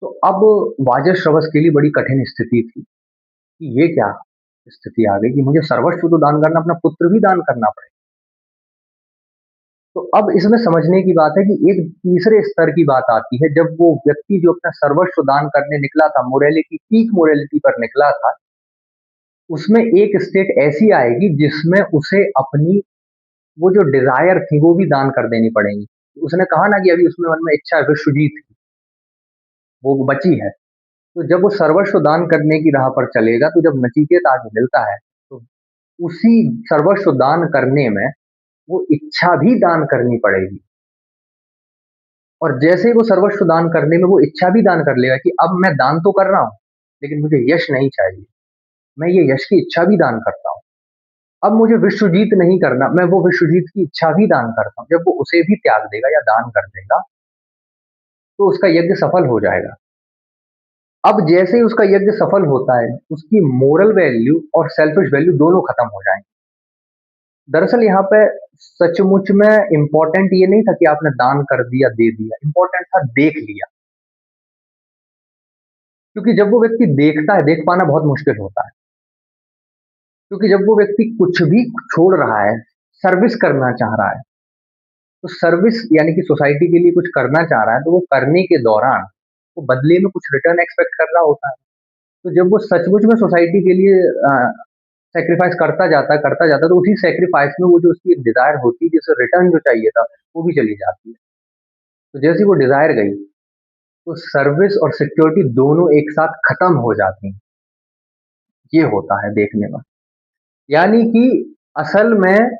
S1: तो अब वाजश्रवस के लिए बड़ी कठिन स्थिति थी कि ये क्या स्थिति आ गई कि मुझे सर्वस्व तो दान करना, अपना पुत्र भी दान करना पड़ेगा। तो अब इसमें समझने की बात है कि एक तीसरे स्तर की बात आती है, जब वो व्यक्ति जो अपना सर्वस्व दान करने निकला था, मोरालिटी, पीक मोरालिटी पर निकला था, उसमें एक स्टेट ऐसी आएगी जिसमें उसे अपनी वो जो डिजायर थी वो भी दान कर देनी पड़ेगी। उसने कहा ना कि अभी उसमें मन में इच्छा है विश्वजीत की, वो बची है। तो जब वो सर्वस्व दान करने की राह पर चलेगा, तो जब नचिकेत आगे मिलता है, तो उसी सर्वस्व दान करने में वो इच्छा भी दान करनी पड़ेगी। और जैसे ही वो सर्वस्व दान करने में वो इच्छा भी दान कर लेगा कि अब मैं दान तो कर रहा हूँ, लेकिन मुझे यश नहीं चाहिए, मैं ये यश की इच्छा भी दान करता हूँ। अब मुझे विश्वजीत नहीं करना, मैं वो विश्वजीत की इच्छा भी दान करता हूँ। जब वो उसे भी त्याग देगा या दान कर देगा, तो उसका यज्ञ सफल हो जाएगा। अब जैसे ही उसका यज्ञ सफल होता है, उसकी मोरल वैल्यू और सेल्फिश वैल्यू दोनों खत्म हो जाएंगे। दरअसल यहाँ पे सचमुच में इंपॉर्टेंट ये नहीं था कि आपने दान कर दिया, दे दिया, इंपॉर्टेंट था देख लिया। क्योंकि जब वो व्यक्ति देखता है, देख पाना बहुत मुश्किल होता है। क्योंकि जब वो व्यक्ति कुछ भी छोड़ रहा है, सर्विस करना चाह रहा है, तो सर्विस यानी कि सोसाइटी के लिए कुछ करना चाह रहा है, तो वो करने के दौरान वो बदले में कुछ रिटर्न एक्सपेक्ट कर रहा होता है। तो जब वो सचमुच में सोसाइटी के लिए सेक्रीफाइस करता जाता है, तो उसी सेक्रीफाइस में वो जो उसकी एक डिजायर होती है, जिसे रिटर्न जो चाहिए था, वो भी चली जाती है। तो जैसी वो डिजायर गई, तो सर्विस और सिक्योरिटी दोनों एक साथ खत्म हो जाती हैं। ये होता है देखने में। यानी कि असल में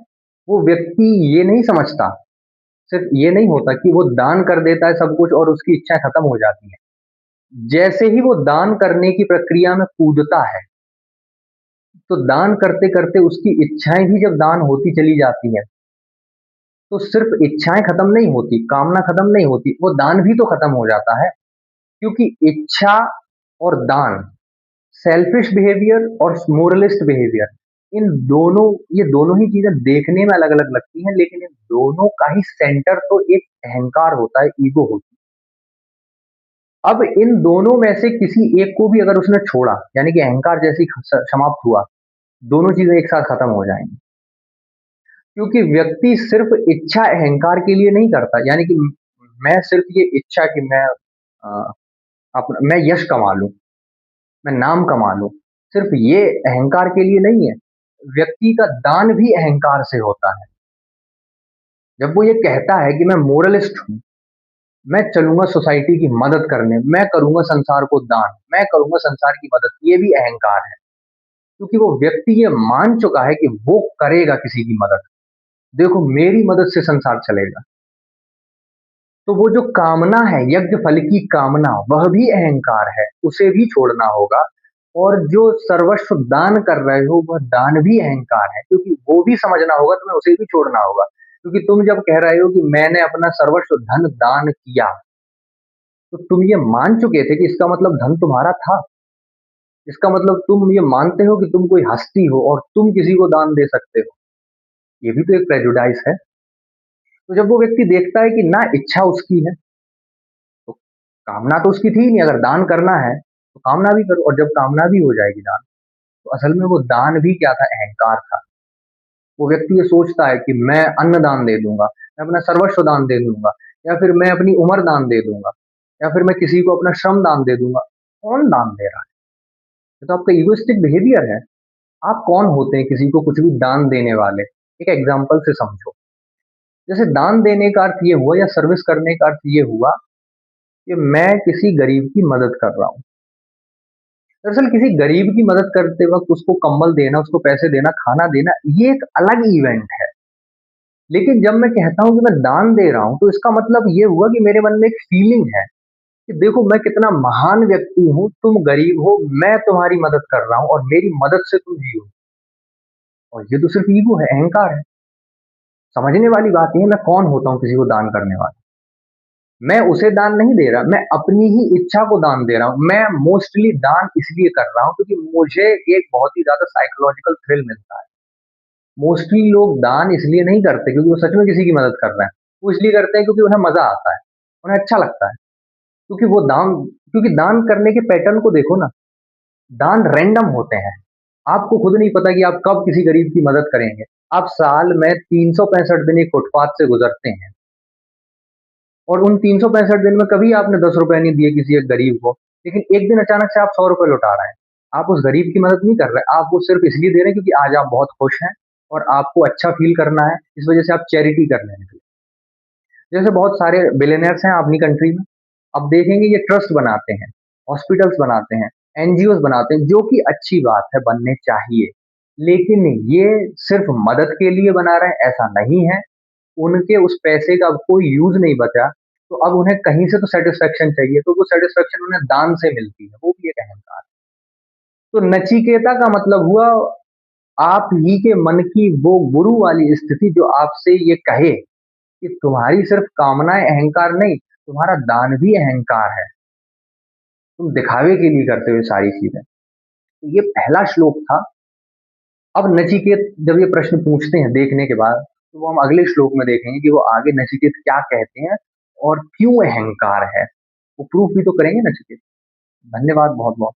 S1: वो व्यक्ति ये नहीं समझता, सिर्फ ये नहीं होता कि वो दान कर देता है सब कुछ और उसकी इच्छाएं खत्म हो जाती हैं। जैसे ही वो दान करने की प्रक्रिया में कूदता है, तो दान करते करते उसकी इच्छाएं भी जब दान होती चली जाती हैं, तो सिर्फ इच्छाएं खत्म नहीं होती, कामना खत्म नहीं होती, वो दान भी तो खत्म हो जाता है। क्योंकि इच्छा और दान, सेल्फिश बिहेवियर और मोरलिस्ट बिहेवियर, इन दोनों ये दोनों ही चीजें देखने में अलग अलग लगती हैं, लेकिन इन दोनों का ही सेंटर तो एक अहंकार होता है, ईगो होती है। अब इन दोनों में से किसी एक को भी अगर उसने छोड़ा, यानी कि अहंकार जैसे ही समाप्त हुआ, दोनों चीजें एक साथ खत्म हो जाएंगी। क्योंकि व्यक्ति सिर्फ इच्छा अहंकार के लिए नहीं करता, यानी कि मैं सिर्फ ये इच्छा कि मैं अ, अपना मैं यश कमा लूं, मैं नाम कमा लूं, सिर्फ ये अहंकार के लिए नहीं है। व्यक्ति का दान भी अहंकार से होता है। जब वो ये कहता है कि मैं मोरलिस्ट हूँ, मैं चलूंगा सोसाइटी की मदद करने, मैं करूंगा संसार को दान, मैं करूंगा संसार की मदद, ये भी अहंकार है। क्योंकि वो व्यक्ति ये मान चुका है कि वो करेगा किसी की मदद, देखो मेरी मदद से संसार चलेगा। तो वो जो कामना है, यज्ञ फल की कामना, वह भी अहंकार है, उसे भी छोड़ना होगा। और जो सर्वस्व दान कर रहे हो, वह दान भी अहंकार है, क्योंकि वो भी समझना होगा, तुम्हें उसे भी छोड़ना होगा। क्योंकि तुम जब कह रहे हो कि मैंने अपना सर्वस्व धन दान किया, तो तुम ये मान चुके थे कि इसका मतलब धन तुम्हारा था। इसका मतलब तुम ये मानते हो कि तुम कोई हस्ती हो और तुम किसी को दान दे सकते हो। ये भी तो एक प्रेजुडाइज है। तो जब वो व्यक्ति देखता है कि ना इच्छा उसकी है, तो कामना तो उसकी थी ही नहीं, अगर दान करना है तो कामना भी करो, और जब कामना भी हो जाएगी दान, तो असल में वो दान भी क्या था, अहंकार था। वो व्यक्ति ये सोचता है कि मैं अन्न दान दे दूंगा, मैं अपना सर्वस्व दान दे दूंगा, या फिर मैं अपनी उम्र दान दे दूंगा, या फिर मैं किसी को अपना श्रम दान दे दूंगा। कौन दान दे रहा है? ये तो आपका इगोइस्टिक बिहेवियर है। आप कौन होते हैं किसी को कुछ भी दान देने वाले? एक एग्जाम्पल से समझो। जैसे दान देने का अर्थ ये हुआ, या सर्विस करने का अर्थ ये हुआ कि मैं किसी गरीब की मदद कर रहा हूँ। दरअसल किसी गरीब की मदद करते वक्त उसको कंबल देना, उसको पैसे देना, खाना देना, ये एक अलग इवेंट है। लेकिन जब मैं कहता हूँ कि मैं दान दे रहा हूँ, तो इसका मतलब ये हुआ कि मेरे मन में एक फीलिंग है कि देखो मैं कितना महान व्यक्ति हूँ, तुम गरीब हो, मैं तुम्हारी मदद कर रहा हूँ और मेरी मदद से तुम जियो। और ये तो सिर्फ ईगो है, अहंकार है। समझने वाली बात ये है, मैं कौन होता हूँ किसी को दान करने वाला? मैं उसे दान नहीं दे रहा, मैं अपनी ही इच्छा को दान दे रहा हूँ। मैं मोस्टली दान इसलिए कर रहा हूँ क्योंकि मुझे एक बहुत ही ज्यादा साइकोलॉजिकल थ्रिल मिलता है। मोस्टली लोग दान इसलिए नहीं करते क्योंकि वो सच में किसी की मदद कर रहे हैं। वो इसलिए करते हैं क्योंकि उन्हें मजा आता है, उन्हें अच्छा लगता है। क्योंकि वो दान क्योंकि दान करने के पैटर्न को देखो ना, दान रैंडम होते हैं। आपको खुद नहीं पता कि आप कब किसी गरीब की मदद करेंगे। आप साल में 365 दिन एक फुटपाथ से गुजरते हैं, और उन 365 दिन में कभी आपने 10 रुपए नहीं दिए किसी एक गरीब को, लेकिन एक दिन अचानक से आप 100 रुपए लौटा रहे हैं। आप उस गरीब की मदद नहीं कर रहे, आप वो सिर्फ इसलिए दे रहे हैं क्योंकि आज आप बहुत खुश हैं और आपको अच्छा फील करना है, इस वजह से आप चैरिटी करने निकले। जैसे बहुत सारे बिलियनर्स हैं अपनी कंट्री में, अब देखेंगे ये ट्रस्ट बनाते हैं, हॉस्पिटल्स बनाते हैं, एनजीओ बनाते हैं, जो कि अच्छी बात है, बनने चाहिए। लेकिन ये सिर्फ मदद के लिए बना रहे हैं ऐसा नहीं है। उनके उस पैसे का अब कोई यूज नहीं बचा, तो अब उन्हें कहीं से तो सेटिस्फेक्शन चाहिए, तो वो सेटिस्फेक्शन उन्हें दान से मिलती है, वो भी एक अहंकार है। तो नचिकेता का मतलब हुआ आप ही के मन की वो गुरु वाली स्थिति जो आपसे ये कहे कि तुम्हारी सिर्फ कामनाएं अहंकार नहीं, तुम्हारा दान भी अहंकार है। तुम दिखावे के लिए करते हो ये सारी चीजें। तो ये पहला श्लोक था। अब नचिकेत जब ये प्रश्न पूछते हैं देखने के बाद, तो वो हम अगले श्लोक में देखेंगे कि वो आगे नचिकेत क्या कहते हैं और क्यों अहंकार है। वो प्रूफ भी तो करेंगे नचिकेत। धन्यवाद बहुत बहुत।